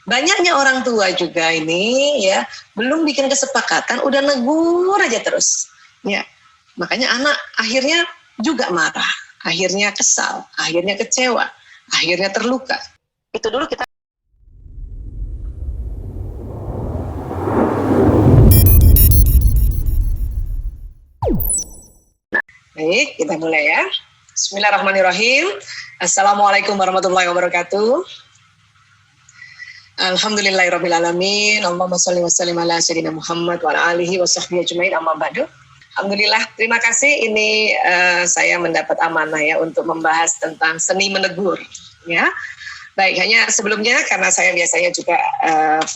Banyaknya orang tua juga ini ya belum bikin kesepakatan udah negur aja terus. Ya. Makanya anak akhirnya juga marah, akhirnya kesal, akhirnya kecewa, akhirnya terluka. Itu dulu kita. Baik, kita mulai ya. Bismillahirrahmanirrahim. Assalamualaikum warahmatullahi wabarakatuh. Alhamdulillahirrahmanirrahim. Allahumma sholli wa sallim ala sayyidina Muhammad wa ala alihi wa sahbihi ajma'in, amma ba'du. Alhamdulillah, terima kasih. Ini saya mendapat amanah ya untuk membahas tentang seni menegur. Ya, baik. Hanya sebelumnya karena saya biasanya juga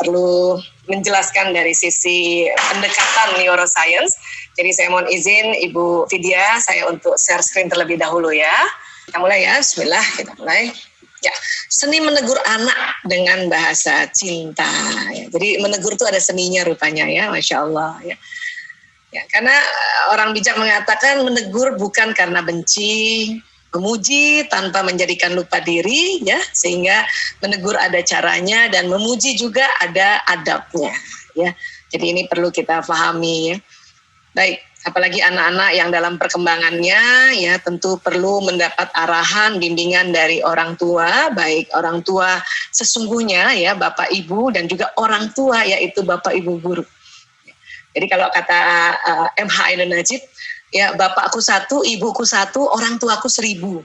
perlu menjelaskan dari sisi pendekatan neuroscience. Jadi saya mohon izin Ibu Vidya, saya untuk share screen terlebih dahulu ya. Kita mulai ya, bismillah, kita mulai. Ya, seni menegur anak dengan bahasa cinta. Ya, jadi menegur itu ada seninya rupanya ya, Masya Allah ya. Ya, karena orang bijak mengatakan menegur bukan karena benci, memuji tanpa menjadikan lupa diri ya, sehingga menegur ada caranya dan memuji juga ada adabnya ya. Jadi ini perlu kita pahami ya. Baik, apalagi anak-anak yang dalam perkembangannya ya tentu perlu mendapat arahan, bimbingan dari orang tua, baik orang tua sesungguhnya ya, Bapak Ibu, dan juga orang tua yaitu Bapak Ibu guru. Jadi kalau kata MH Ainun Najib, ya bapakku satu, ibuku satu, orang tuaku 1000.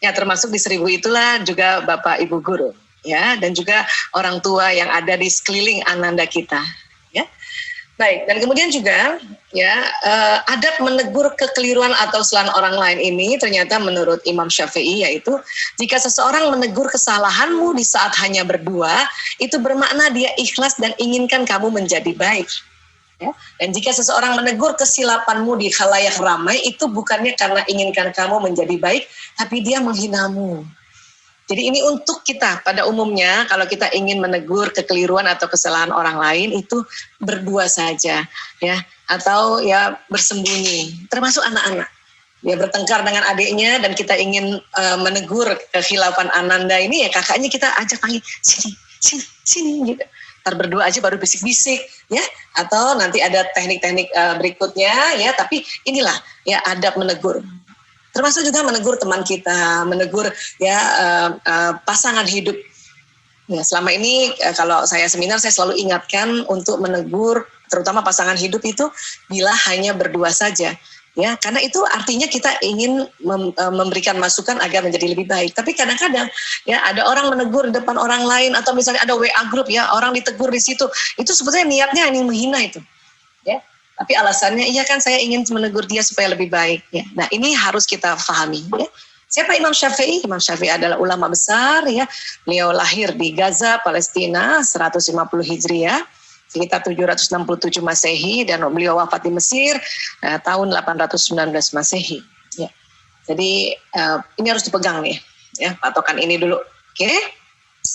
Ya termasuk di 1000 itulah juga Bapak Ibu guru, ya, dan juga orang tua yang ada di sekeliling ananda kita, ya. Baik, dan kemudian juga ya adab menegur kekeliruan atau kesalahan orang lain ini ternyata menurut Imam Syafi'i yaitu jika seseorang menegur kesalahanmu di saat hanya berdua, itu bermakna dia ikhlas dan inginkan kamu menjadi baik. Ya. Dan jika seseorang menegur kesilapanmu di khalayak ramai, itu bukannya karena inginkan kamu menjadi baik, tapi dia menghinamu. Jadi ini untuk kita pada umumnya kalau kita ingin menegur kekeliruan atau kesalahan orang lain itu berdua saja ya, atau ya bersembunyi, termasuk anak-anak. Dia bertengkar dengan adiknya dan kita ingin menegur kekhilafan ananda ini ya, kakaknya kita ajak panggil sini gitu. Ntar berdua aja baru bisik-bisik ya, atau nanti ada teknik-teknik berikutnya ya, tapi inilah ya adab menegur. Termasuk juga menegur teman kita, menegur ya pasangan hidup. Ya, selama ini kalau saya seminar saya selalu ingatkan untuk menegur terutama pasangan hidup itu bila hanya berdua saja. Ya, karena itu artinya kita ingin memberikan masukan agar menjadi lebih baik. Tapi kadang-kadang ya ada orang menegur di depan orang lain atau misalnya ada WA grup ya, orang ditegur di situ. Itu sebetulnya niatnya ingin menghina itu. Ya. Tapi alasannya iya kan saya ingin menegur dia supaya lebih baik ya. Nah, ini harus kita pahami ya. Siapa Imam Syafi'i? Imam Syafi'i adalah ulama besar ya. Beliau lahir di Gaza, Palestina 150 Hijriah. Sekitar 767 Masehi dan beliau wafat di Mesir tahun 819 Masehi. Ya. Jadi ini harus dipegang nih, ya patokan ini dulu. Oke,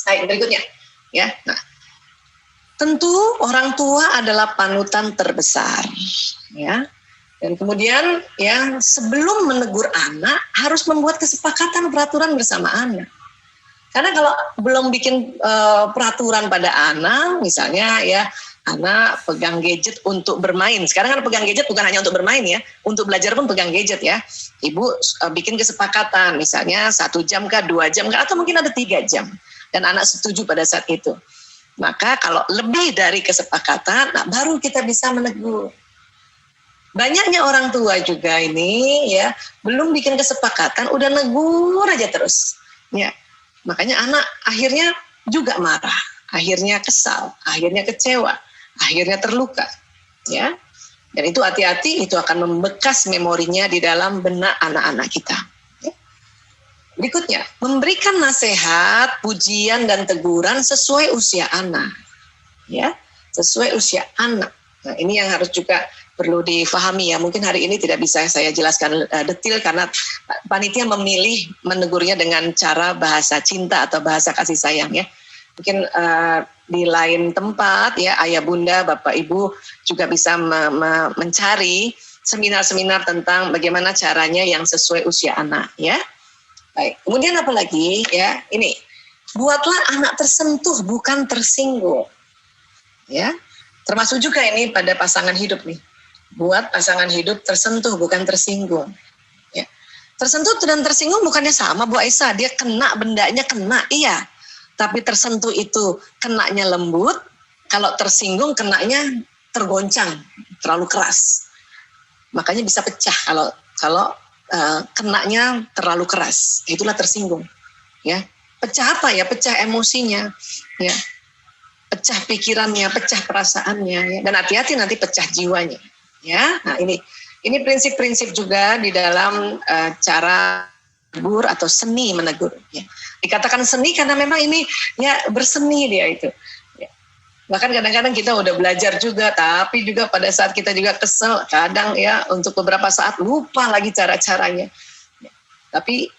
baik berikutnya. Ya, nah tentu orang tua adalah panutan terbesar, ya. Dan kemudian ya sebelum menegur anak harus membuat kesepakatan peraturan bersama anak. Karena kalau belum bikin peraturan pada anak, misalnya ya anak pegang gadget untuk bermain. Sekarang kan pegang gadget bukan hanya untuk bermain ya, untuk belajar pun pegang gadget ya. Ibu bikin kesepakatan, misalnya 1 jam kah, 2 jam kah, atau mungkin ada 3 jam. Dan anak setuju pada saat itu. Maka kalau lebih dari kesepakatan, nah baru kita bisa menegur. Banyaknya orang tua juga ini ya belum bikin kesepakatan, udah negur aja terus. Ya. Makanya anak akhirnya juga marah, akhirnya kesal, akhirnya kecewa, akhirnya terluka, ya. Dan itu hati-hati, itu akan membekas memorinya di dalam benak anak-anak kita. Ya. Berikutnya, memberikan nasihat, pujian dan teguran sesuai usia anak, ya, sesuai usia anak. Nah, ini yang harus juga perlu difahami ya. Mungkin hari ini tidak bisa saya jelaskan detail karena panitia memilih menegurnya dengan cara bahasa cinta atau bahasa kasih sayang ya. Mungkin di lain tempat ya, ayah bunda, bapak ibu juga bisa mencari seminar-seminar tentang bagaimana caranya yang sesuai usia anak ya. Baik, kemudian apa lagi ya, ini buatlah anak tersentuh bukan tersinggung. Ya, termasuk juga ini pada pasangan hidup nih. Buat pasangan hidup tersentuh bukan tersinggung. Ya. Tersentuh dan tersinggung bukannya sama Bu Aisyah, dia kena bendanya kena, iya. Tapi tersentuh itu kenanya lembut, kalau tersinggung kenanya tergoncang, terlalu keras. Makanya bisa pecah kalau kenanya terlalu keras, itulah tersinggung. Ya, pecah apa ya? Pecah emosinya, ya. Pecah pikirannya, pecah perasaannya, ya. Dan hati-hati nanti pecah jiwanya, ya. Nah ini prinsip-prinsip juga di dalam cara menegur atau seni menegur. Ya. Dikatakan seni karena memang ini ya berseni dia itu. Ya. Bahkan kadang-kadang kita udah belajar juga, tapi juga pada saat kita juga kesel, kadang ya untuk beberapa saat lupa lagi cara-caranya. Ya. Tapi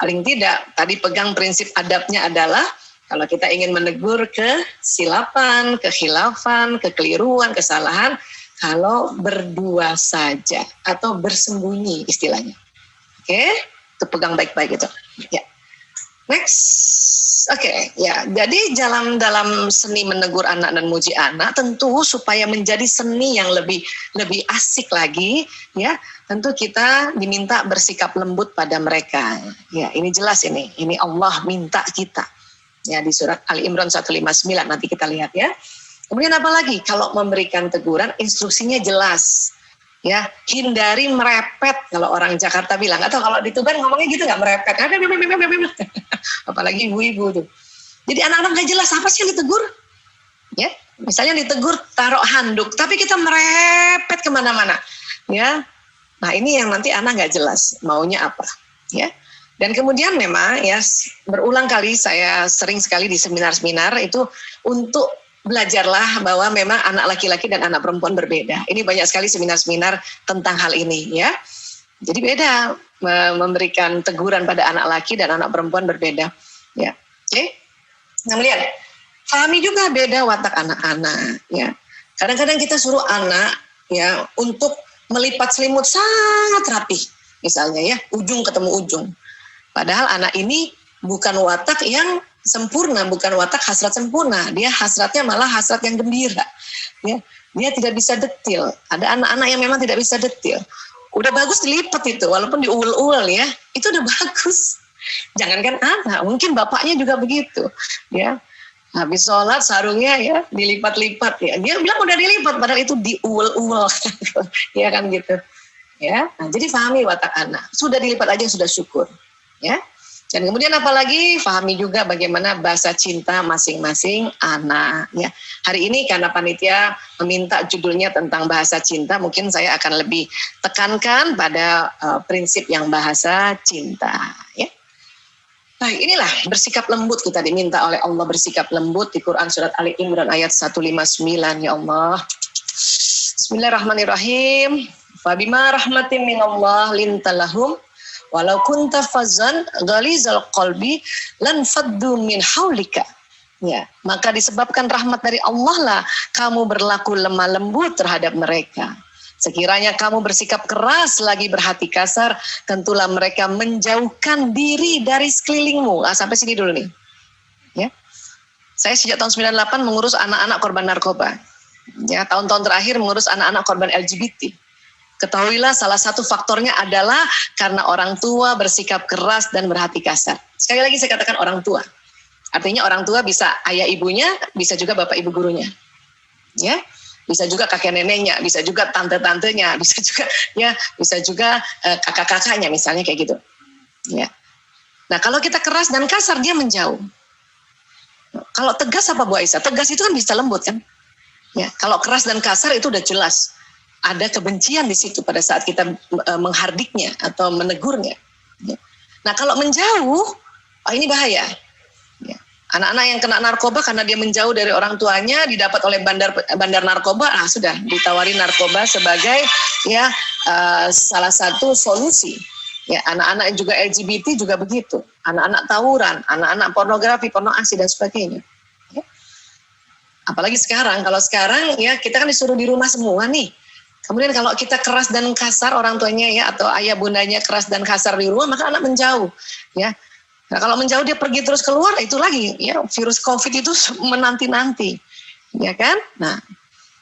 paling tidak tadi pegang prinsip adabnya adalah kalau kita ingin menegur kesilapan, kekhilafan, kekeliruan, kesalahan, kalau berdua saja atau bersembunyi istilahnya. Oke, itu pegang baik-baik itu. Ya. Next. Oke, ya. Jadi dalam seni menegur anak dan muji anak tentu supaya menjadi seni yang lebih asik lagi, ya. Tentu kita diminta bersikap lembut pada mereka. Ya, ini jelas ini. Ini Allah minta kita. Ya, di surat Ali Imran 159 nanti kita lihat ya. Kemudian apa lagi? Kalau memberikan teguran instruksinya jelas. Ya, hindari merepet kalau orang Jakarta bilang. Atau kalau di Tuban ngomongnya gitu nggak merepet. Apalagi ibu-ibu tuh. Jadi anak-anak nggak jelas apa sih yang ditegur. Ya, misalnya ditegur taruh handuk, tapi kita merepet kemana-mana. Ya, nah ini yang nanti anak nggak jelas maunya apa. Ya. Dan kemudian memang ya berulang kali saya sering sekali di seminar-seminar itu untuk belajarlah bahwa memang anak laki-laki dan anak perempuan berbeda. Ini banyak sekali seminar-seminar tentang hal ini ya. Jadi beda memberikan teguran pada anak laki dan anak perempuan berbeda. Ya, oke. Nah melihat, pahami juga beda watak anak-anak. Ya, kadang-kadang kita suruh anak ya untuk melipat selimut sangat rapi, misalnya ya, ujung ketemu ujung. Padahal anak ini bukan watak yang sempurna, bukan watak hasrat sempurna. Dia hasratnya malah hasrat yang gembira. Ya, dia tidak bisa detil. Ada anak-anak yang memang tidak bisa detil. Udah bagus dilipat itu, walaupun diuel-uel ya, itu udah bagus. Jangankan anak, mungkin bapaknya juga begitu. Ya, habis sholat sarungnya ya dilipat-lipat ya. Dia bilang udah dilipat, padahal itu diuel-uel, ya kan gitu. Ya, nah, jadi pahami watak anak. Sudah dilipat aja sudah syukur. Ya, dan kemudian apalagi pahami juga bagaimana bahasa cinta masing-masing anak. Ya, hari ini karena panitia meminta judulnya tentang bahasa cinta, mungkin saya akan lebih tekankan pada prinsip yang bahasa cinta. Ya, nah inilah bersikap lembut kita diminta oleh Allah bersikap lembut di Quran surat Ali Imran ayat 159 ya Allah. Bismillahirrahmanirrahim. Fabima rahmatin minallah lintalahum. Walau kunta fazan ghalizal qalbi lan faddu min haulika. Ya, maka disebabkan rahmat dari Allah lah kamu berlaku lemah lembut terhadap mereka. Sekiranya kamu bersikap keras lagi berhati kasar, tentulah mereka menjauhkan diri dari sekelilingmu. Sampai sini dulu nih. Ya. Saya sejak tahun 98 mengurus anak-anak korban narkoba. Ya, tahun-tahun terakhir mengurus anak-anak korban LGBT. Ketahuilah salah satu faktornya adalah karena orang tua bersikap keras dan berhati kasar. Sekali lagi saya katakan orang tua. Artinya orang tua bisa ayah ibunya, bisa juga bapak ibu gurunya. Ya, bisa juga kakek neneknya, bisa juga tante-tantenya, bisa juga ya, bisa juga kakak-kakaknya misalnya kayak gitu. Ya. Nah, kalau kita keras dan kasar dia menjauh. Kalau tegas apa Bu Aisyah? Tegas itu kan bisa lembut kan? Ya, kalau keras dan kasar itu udah jelas. Ada kebencian di situ pada saat kita menghardiknya atau menegurnya. Nah kalau menjauh, ini bahaya. Anak-anak yang kena narkoba karena dia menjauh dari orang tuanya, didapat oleh bandar narkoba, sudah ditawari narkoba sebagai ya salah satu solusi. Ya, anak-anak juga LGBT juga begitu, anak-anak tawuran, anak-anak pornografi, pornoaksi dan sebagainya. Ya. Apalagi sekarang, kalau sekarang ya kita kan disuruh di rumah semua nih. Kemudian kalau kita keras dan kasar orang tuanya ya atau ayah bundanya keras dan kasar di rumah, maka anak menjauh ya. Nah, kalau menjauh dia pergi terus keluar, itu lagi ya, virus COVID itu menanti-nanti, ya kan? Nah,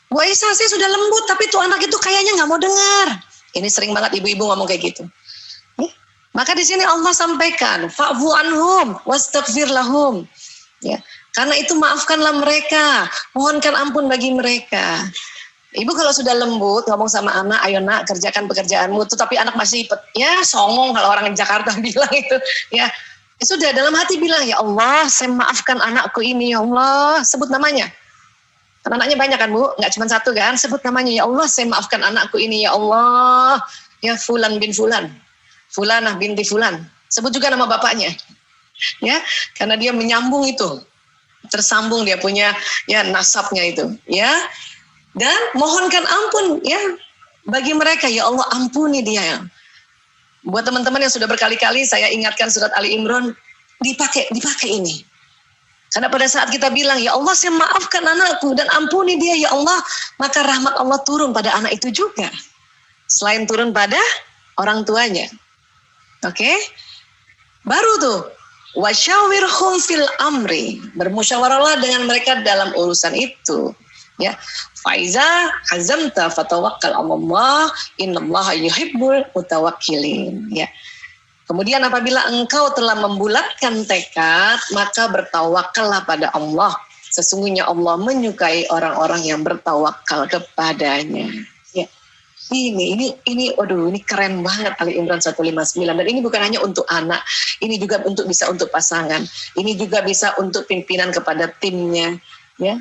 Bu Aisyah sih sudah lembut, tapi tuh anak itu kayaknya nggak mau dengar. Ini sering banget ibu-ibu ngomong kayak gitu. Maka di sini Allah sampaikan, fa'fu anhum wastaghfir lahum. Ya, karena itu maafkanlah mereka, mohonkan ampun bagi mereka. Ibu kalau sudah lembut ngomong sama anak, ayo nak kerjakan pekerjaanmu, tapi anak masih ya songong kalau orang Jakarta bilang itu, ya sudah dalam hati bilang, ya Allah, saya maafkan anakku ini, ya Allah, sebut namanya. Kan anaknya banyak kan Bu, nggak cuma satu kan, sebut namanya, ya Allah, saya maafkan anakku ini, ya Allah, ya Fulan bin Fulan, Fulanah binti Fulan, sebut juga nama bapaknya, ya, karena dia menyambung itu, tersambung dia punya ya nasabnya itu, ya. Dan mohonkan ampun ya bagi mereka, ya Allah ampuni dia. Buat teman-teman yang sudah berkali-kali saya ingatkan surat Ali Imran, dipakai ini. Karena pada saat kita bilang, ya Allah saya maafkan anakku dan ampuni dia ya Allah, maka rahmat Allah turun pada anak itu juga. Selain turun pada orang tuanya. Oke? Baru tuh, wasyawirhum fil amri, bermusyawarahlah dengan mereka dalam urusan itu. Ya, faiza azamta fatawakkal 'alallah innallaha yuhibbul mutawakkilin. Ya. Kemudian apabila engkau telah membulatkan tekad, maka bertawakallah pada Allah. Sesungguhnya Allah menyukai orang-orang yang bertawakal kepadanya. Ya. Ini waduh, ini keren banget Ali Imran 159, dan ini bukan hanya untuk anak, ini juga bisa untuk pasangan. Ini juga bisa untuk pimpinan kepada timnya, ya.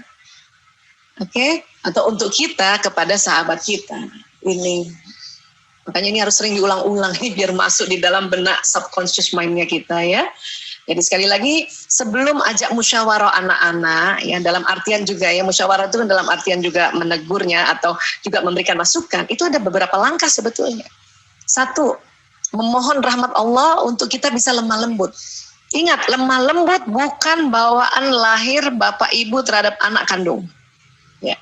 Oke, atau untuk kita kepada sahabat kita. Ini makanya ini harus sering diulang-ulang nih biar masuk di dalam benak subconscious mind-nya kita ya. Jadi sekali lagi, sebelum ajak musyawarah anak-anak, ya dalam artian juga ya, musyawarah itu dalam artian juga menegurnya atau juga memberikan masukan, itu ada beberapa langkah sebetulnya. Satu, memohon rahmat Allah untuk kita bisa lemah lembut. Ingat, lemah lembut bukan bawaan lahir bapak ibu terhadap anak kandung. Ya.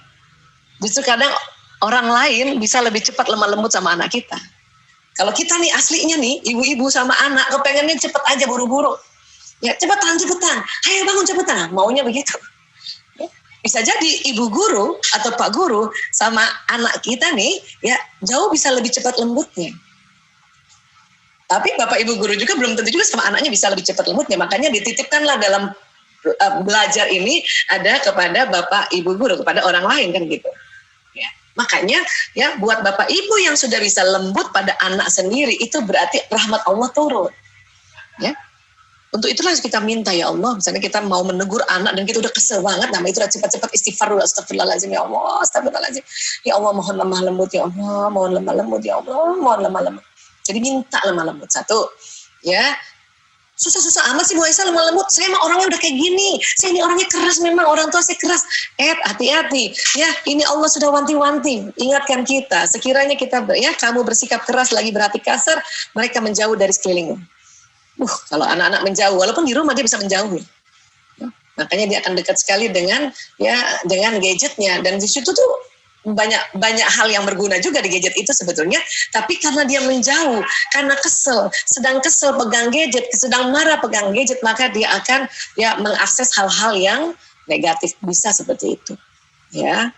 Justru kadang orang lain bisa lebih cepat lemah lembut sama anak kita. Kalau kita nih aslinya nih, ibu-ibu sama anak, kepengennya cepet aja buru-buru. Ya cepetan, ayo bangun cepetan, maunya begitu. Ya. Bisa jadi ibu guru atau pak guru sama anak kita nih, ya jauh bisa lebih cepat lembutnya. Tapi bapak ibu guru juga belum tentu juga sama anaknya bisa lebih cepat lembutnya. Makanya dititipkanlah dalam belajar ini ada kepada bapak ibu guru, kepada orang lain kan gitu. Ya. Makanya ya buat bapak ibu yang sudah bisa lembut pada anak sendiri, itu berarti rahmat Allah turun. Ya. Untuk itulah kita minta, ya Allah, misalnya kita mau menegur anak dan kita udah kesel banget, nama itu udah cepat-cepat istighfar dulu, astagfirullahaladzim, ya Allah, astagfirullahaladzim, ya Allah mohon lemah lembut, ya Allah, mohon lemah lembut, ya Allah, mohon lemah lembut. Jadi minta lemah lembut. Satu, ya. Susah-susah amat sih Bu Aisyah lemah lembut. Saya mah orangnya udah kayak gini. Saya ini orangnya keras, memang orang tua saya keras. Hati-hati. Ya, ini Allah sudah wanti-wanti. Ingatkan kita. Sekiranya kita ya kamu bersikap keras lagi berhati kasar, mereka menjauh dari sekelilingmu. Kalau anak-anak menjauh, walaupun di rumah dia bisa menjauh. Ya, makanya dia akan dekat sekali dengan gadgetnya, dan di situ tuh banyak hal yang berguna juga di gadget itu sebetulnya, tapi karena dia menjauh, karena sedang kesel pegang gadget, sedang marah pegang gadget, maka dia akan ya mengakses hal-hal yang negatif, bisa seperti itu. Ya,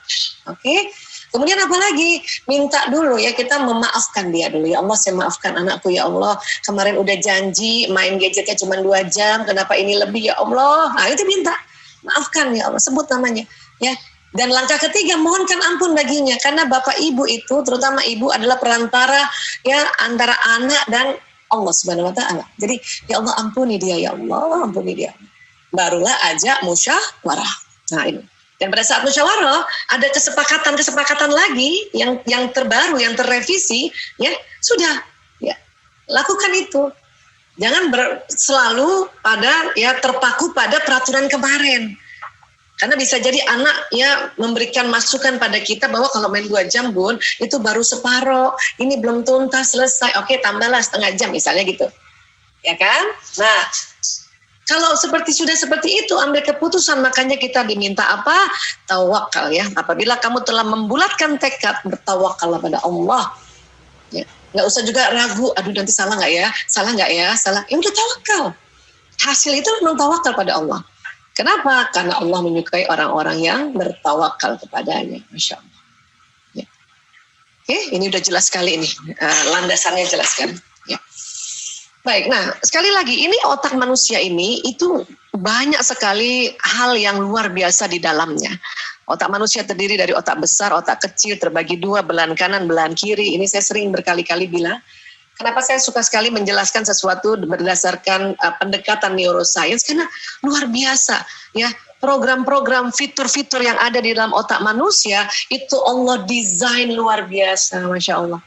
oke. Kemudian apa lagi? Minta dulu ya, kita memaafkan dia dulu. Ya Allah, saya maafkan anakku ya Allah. Kemarin udah janji main gadgetnya cuma 2 jam, kenapa ini lebih ya Allah? Nah itu minta, maafkan ya Allah, sebut namanya. Ya. Dan langkah ketiga, mohonkan ampun baginya, karena bapak ibu itu, terutama ibu, adalah perantara ya antara anak dan Allah Subhanahu Wa Taala. Jadi ya Allah ampuni dia, ya Allah ampuni dia. Barulah ajak musyawarah. Nah ini. Dan pada saat musyawarah ada kesepakatan lagi yang terbaru, yang terrevisi, ya sudah, ya lakukan itu. Jangan selalu terpaku pada peraturan kemarin. Karena bisa jadi anak ya memberikan masukan pada kita bahwa kalau main 2 jam Bun, itu baru separoh, ini belum tuntas selesai, oke tambahlah setengah jam misalnya gitu. Ya kan? Nah, kalau sudah seperti itu, ambil keputusan, makanya kita diminta apa? Tawakal ya. Apabila kamu telah membulatkan tekad, bertawakallah pada Allah. Ya. Nggak usah juga ragu, aduh nanti salah nggak ya? Ya udah tawakal. Hasil itu memang tawakal pada Allah. Kenapa? Karena Allah menyukai orang-orang yang bertawakal kepadanya. Masya Allah. Ya. Oke, ini udah jelas sekali ini. Landasannya jelas kan. Ya. Baik, nah sekali lagi ini otak manusia ini itu banyak sekali hal yang luar biasa di dalamnya. Otak manusia terdiri dari otak besar, otak kecil, terbagi dua, belahan kanan, belahan kiri. Ini saya sering berkali-kali bilang. Kenapa saya suka sekali menjelaskan sesuatu berdasarkan pendekatan neuroscience, karena luar biasa ya, program-program fitur-fitur yang ada di dalam otak manusia itu Allah desain luar biasa, Masya Allah.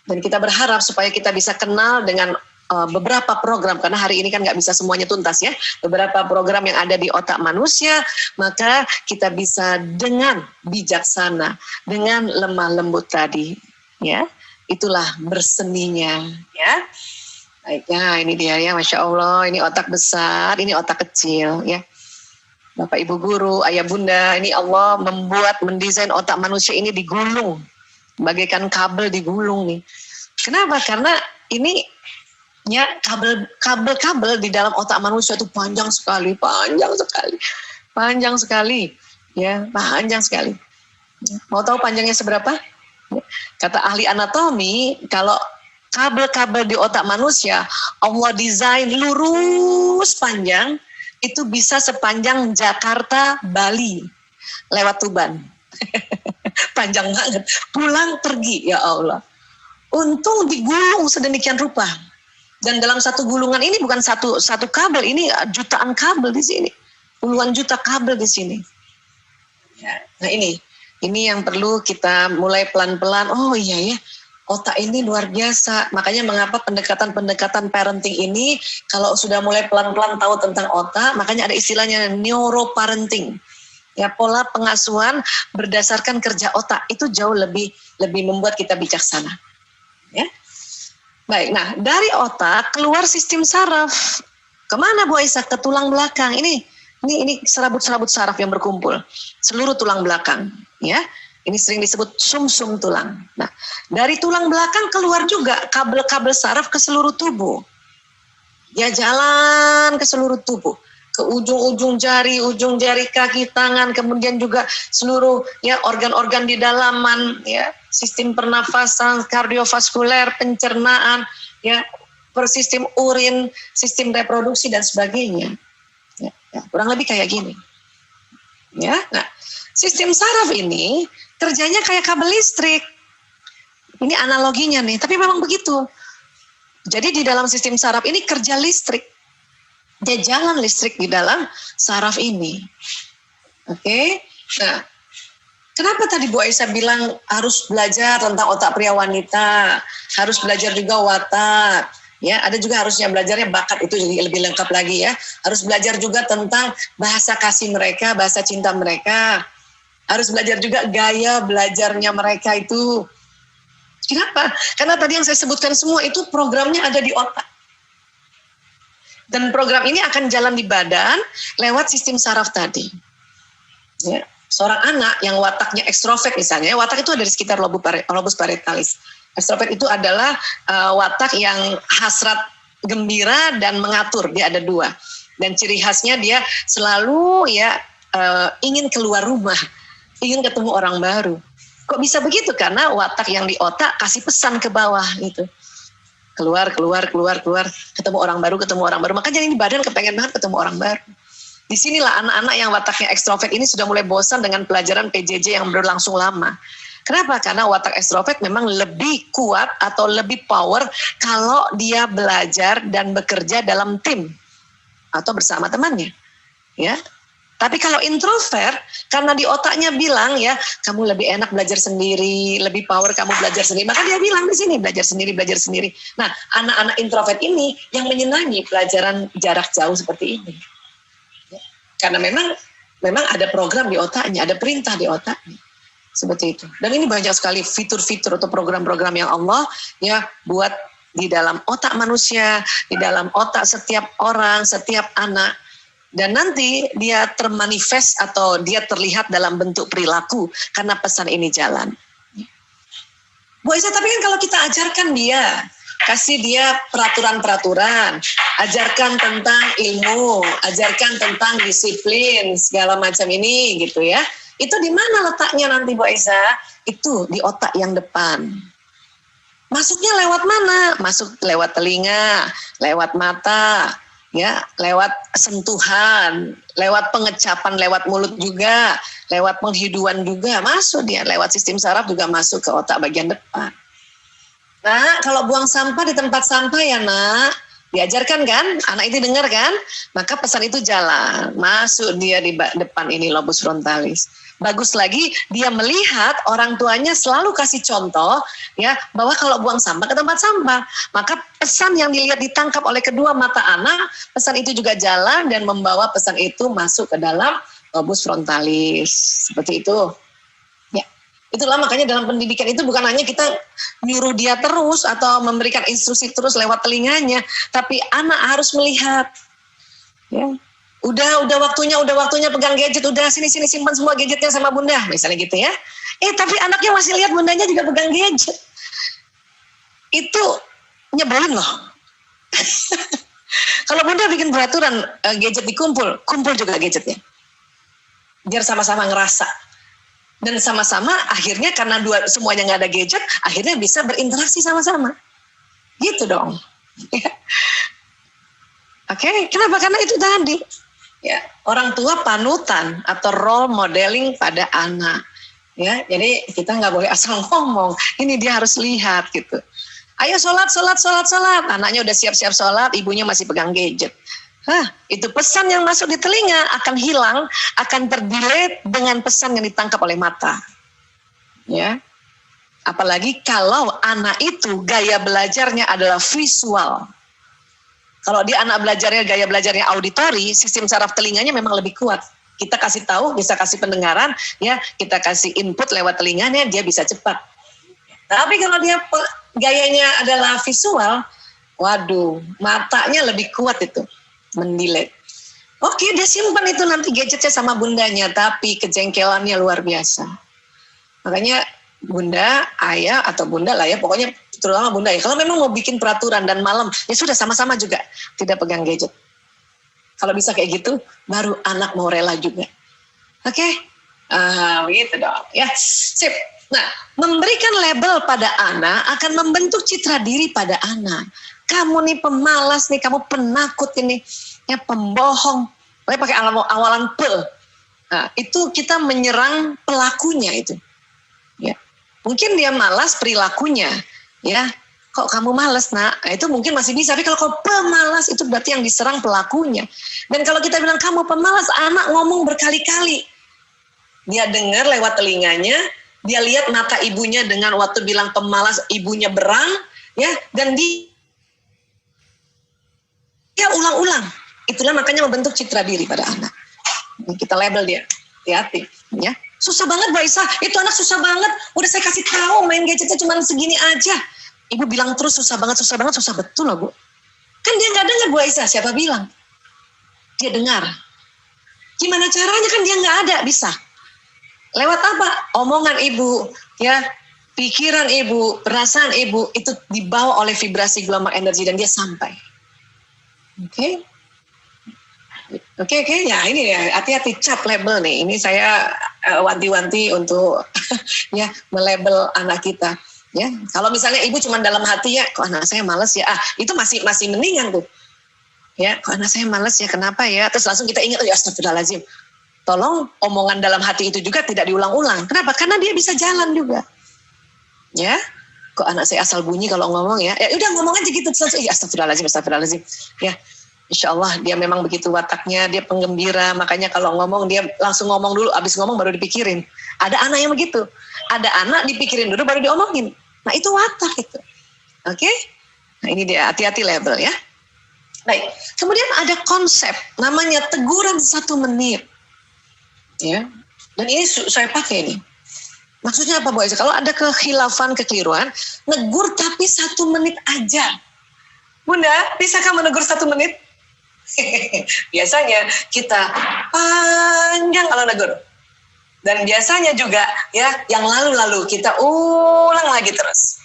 Dan kita berharap supaya kita bisa kenal dengan beberapa program, karena hari ini kan nggak bisa semuanya tuntas ya, beberapa program yang ada di otak manusia, maka kita bisa dengan bijaksana, dengan lemah lembut tadi ya. Itulah berseninya ya. Baik, ya ini dia ya, Masya Allah, ini otak besar, ini otak kecil ya. Bapak Ibu guru, ayah bunda, ini Allah mendesain otak manusia ini digulung, bagaikan kabel digulung nih. Kenapa? Karena ini ya kabel-kabel di dalam otak manusia itu panjang sekali ya, panjang sekali. Mau tahu panjangnya seberapa? Kata ahli anatomi, kalau kabel-kabel di otak manusia Allah desain lurus panjang, itu bisa sepanjang Jakarta Bali lewat Tuban. Panjang banget, pulang pergi, ya Allah. Untung digulung sedemikian rupa. Dan dalam satu gulungan ini bukan satu kabel, ini jutaan kabel di sini, puluhan juta kabel di sini. Nah ini yang perlu kita mulai pelan-pelan. Oh iya ya, otak ini luar biasa. Makanya mengapa pendekatan parenting ini, kalau sudah mulai pelan-pelan tahu tentang otak, makanya ada istilahnya neuroparenting. Ya, pola pengasuhan berdasarkan kerja otak itu jauh lebih membuat kita bijaksana. Ya. Baik, nah dari otak keluar sistem saraf. Kemana Bu Aisyah? Ke tulang belakang. Ini serabut-serabut saraf yang berkumpul, seluruh tulang belakang. Ya, ini sering disebut sumsum tulang. Nah, dari tulang belakang keluar juga kabel-kabel saraf ke seluruh tubuh. Ya, jalan ke seluruh tubuh, ke ujung jari kaki, tangan, kemudian juga seluruh ya organ-organ di dalaman, ya, sistem pernafasan, kardiovaskuler, pencernaan, ya, persistem urin, sistem reproduksi dan sebagainya. Ya, kurang lebih kayak gini. Ya, nah, sistem saraf ini kerjanya kayak kabel listrik. Ini analoginya nih, tapi memang begitu. Jadi di dalam sistem saraf ini kerja listrik. Dia jalan listrik di dalam saraf ini. Oke. Nah, kenapa tadi Bu Aisyah bilang harus belajar tentang otak pria wanita, harus belajar juga watak. Ya, ada juga harusnya belajarnya bakat, itu jadi lebih lengkap lagi ya. Harus belajar juga tentang bahasa kasih mereka, bahasa cinta mereka. Harus belajar juga gaya belajarnya mereka itu. Kenapa? Karena tadi yang saya sebutkan semua itu programnya ada di otak. Dan program ini akan jalan di badan lewat sistem saraf tadi. Ya. Seorang anak yang wataknya ekstrovert misalnya, watak itu ada di sekitar lobus parietalis. Ekstrovert itu adalah watak yang hasrat gembira dan mengatur, dia ada dua. Dan ciri khasnya dia selalu ya ingin keluar rumah, ingin ketemu orang baru. Kok bisa begitu? Karena watak yang di otak kasih pesan ke bawah gitu. Keluar, ketemu orang baru. Makanya ini badan kepengen banget ketemu orang baru. Disinilah anak-anak yang wataknya ekstrovert ini sudah mulai bosan dengan pelajaran PJJ yang berlangsung lama. Kenapa? Karena watak ekstrovert memang lebih kuat atau lebih power kalau dia belajar dan bekerja dalam tim atau bersama temannya. Ya. Tapi kalau introvert, karena di otaknya bilang ya, kamu lebih enak belajar sendiri, lebih power kamu belajar sendiri. Maka dia bilang di sini, belajar sendiri. Nah, anak-anak introvert ini yang menyenangi pelajaran jarak jauh seperti ini. Ya. Karena memang ada program di otaknya, ada perintah di otaknya. Seperti itu. Dan ini banyak sekali fitur-fitur atau program-program yang Allah ya buat di dalam otak manusia, di dalam otak setiap orang, setiap anak. Dan nanti dia termanifest atau dia terlihat dalam bentuk perilaku karena pesan ini jalan. Bu Aisyah, tapi kan kalau kita ajarkan dia kasih dia peraturan-peraturan, ajarkan tentang ilmu, ajarkan tentang disiplin, segala macam ini gitu ya. Itu di mana letaknya nanti Bu Aisyah? Itu di otak yang depan. Masuknya lewat mana? Masuk lewat telinga, lewat mata, ya, lewat sentuhan, lewat pengecapan, lewat mulut juga, lewat penghiduan juga, masuk dia, lewat sistem saraf juga masuk ke otak bagian depan. Nah, kalau buang sampah di tempat sampah ya nak, diajarkan kan, anak itu dengar kan, maka pesan itu jalan, masuk dia di depan ini lobus frontalis. Bagus lagi, dia melihat orang tuanya selalu kasih contoh, ya, bahwa kalau buang sampah ke tempat sampah, maka pesan yang dilihat ditangkap oleh kedua mata anak, pesan itu juga jalan dan membawa pesan itu masuk ke dalam lobus frontalis, seperti itu. Itulah makanya dalam pendidikan itu bukan hanya kita nyuruh dia terus atau memberikan instruksi terus lewat telinganya, tapi anak harus melihat. Ya. Udah waktunya pegang gadget, udah sini simpan semua gadgetnya sama bunda, misalnya gitu ya. Tapi anaknya masih lihat bundanya juga pegang gadget. Itu nyebelin loh. Kalau bunda bikin peraturan gadget dikumpul, kumpul juga gadgetnya. Biar sama-sama ngerasa. Dan sama-sama akhirnya karena semuanya nggak ada gadget, akhirnya bisa berinteraksi sama-sama. Gitu dong. Oke, kenapa? Karena itu tadi. Ya, orang tua panutan atau role modeling pada anak. Ya, jadi kita nggak boleh asal ngomong. Ini dia harus lihat gitu. Ayo sholat. Anaknya udah siap-siap sholat, ibunya masih pegang gadget. Itu pesan yang masuk di telinga akan hilang, akan terdelete dengan pesan yang ditangkap oleh mata. Ya. Apalagi kalau anak itu gaya belajarnya adalah visual. Kalau dia anak belajarnya gaya belajarnya auditori, sistem saraf telinganya memang lebih kuat. Kita kasih tahu, bisa kasih pendengaran, ya, kita kasih input lewat telinganya, dia bisa cepat. Tapi kalau dia gayanya adalah visual, waduh, matanya lebih kuat itu. Mendelete. Oke, dia simpan itu nanti gadgetnya sama bundanya, tapi kejengkelannya luar biasa. Makanya bunda, ayah atau bunda lah ya, pokoknya terutama bunda ya. Kalau memang mau bikin peraturan dan malam, ya sudah sama-sama juga tidak pegang gadget. Kalau bisa kayak gitu, baru anak mau rela juga. Oke, begitu dong. Ya, sip. Nah, memberikan label pada anak akan membentuk citra diri pada anak. Kamu nih pemalas nih, kamu penakut ini, ya pembohong. Pakai awalan pe. Nah, itu kita menyerang pelakunya itu. Ya. Mungkin dia malas perilakunya, ya. Kok kamu malas, nak? Nah, itu mungkin masih bisa. Tapi kalau pemalas itu berarti yang diserang pelakunya. Dan kalau kita bilang kamu pemalas, anak ngomong berkali-kali. Dia dengar lewat telinganya, dia lihat mata ibunya dengan waktu bilang pemalas, ibunya berang, ya, dan dia ulang-ulang. Itulah makanya membentuk citra diri pada anak. Kita label dia, hati-hati. Ya. Susah banget Mbak Isa, itu anak susah banget. Udah saya kasih tahu main gadgetnya cuma segini aja. Ibu bilang terus susah banget, susah betul loh Bu. Kan dia nggak dengar Bu Aisyah, siapa bilang? Dia dengar. Gimana caranya kan dia nggak ada, bisa. Lewat apa? Omongan ibu, ya, pikiran ibu, perasaan ibu, itu dibawa oleh vibrasi gelombang energi dan dia sampai. Oke, ya ini ya, hati-hati cap label nih. Ini saya wanti-wanti untuk ya melabel anak kita. Ya, kalau misalnya ibu cuma dalam hati ya, kok anak saya malas ya, itu masih mendingan tuh. Ya, kok anak saya malas ya, kenapa ya? Terus langsung kita ingat, oh ya astagfirullahaladzim. Tolong omongan dalam hati itu juga tidak diulang-ulang. Kenapa? Karena dia bisa jalan juga. Ya, kok anak saya asal bunyi kalau ngomong ya. Ya udah ngomong aja gitu terus. Ya astagfirullahaladzim. Ya, insya Allah dia memang begitu wataknya, dia penggembira. Makanya kalau ngomong dia langsung ngomong dulu, abis ngomong baru dipikirin. Ada anak yang begitu. Ada anak dipikirin dulu baru diomongin. Nah itu watak itu. Oke? Nah ini dia, hati-hati label ya. Baik, kemudian ada konsep namanya teguran 1 menit. Ya, dan ini saya pakai nih. Maksudnya apa Bu Aisyah? Kalau ada kekhilafan, kekeliruan, negur tapi 1 menit aja. Bunda, bisakah menegur 1 menit? Biasanya kita panjang kalau negur. Dan biasanya juga ya yang lalu-lalu kita ulang lagi terus.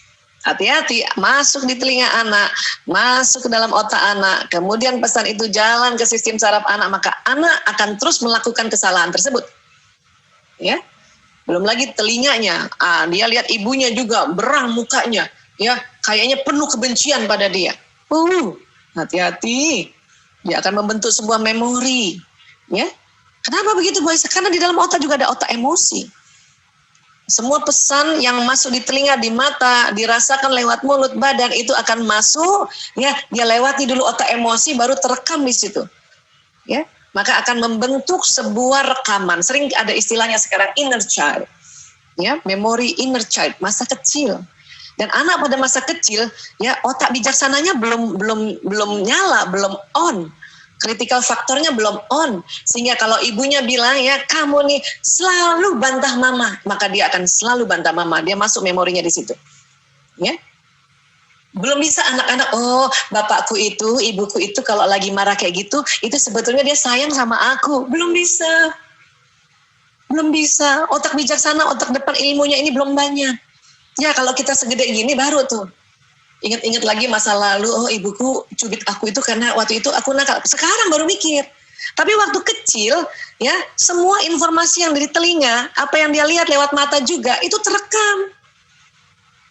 Hati-hati, masuk di telinga anak, masuk ke dalam otak anak, kemudian pesan itu jalan ke sistem saraf anak, maka anak akan terus melakukan kesalahan tersebut. Ya, belum lagi telinganya, dia lihat ibunya juga berang mukanya, ya, kayaknya penuh kebencian pada dia. Hati-hati, dia akan membentuk sebuah memori. Ya, kenapa begitu, Bu Aisyah? Karena di dalam otak juga ada otak emosi. Semua pesan yang masuk di telinga, di mata, dirasakan lewat mulut, badan, itu akan masuk, ya, dia lewati dulu otak emosi, baru terekam di situ, ya, maka akan membentuk sebuah rekaman. Sering ada istilahnya sekarang inner child, ya, memori inner child, masa kecil. Dan anak pada masa kecil, ya, otak bijaksananya belum nyala, belum on. Critical faktornya belum on, sehingga kalau ibunya bilang, ya, kamu nih selalu bantah mama, maka dia akan selalu bantah mama. Dia masuk memorinya di situ, ya. Belum bisa anak-anak, oh, bapakku itu, ibuku itu kalau lagi marah kayak gitu, itu sebetulnya dia sayang sama aku. Belum bisa. Otak bijaksana, otak depan ilmunya ini belum banyak. Ya, kalau kita segede gini baru tuh ingat-ingat lagi masa lalu, oh, ibuku cubit aku itu karena waktu itu aku nakal. Sekarang baru mikir. Tapi waktu kecil, ya, semua informasi yang dari telinga, apa yang dia lihat lewat mata juga, itu terekam.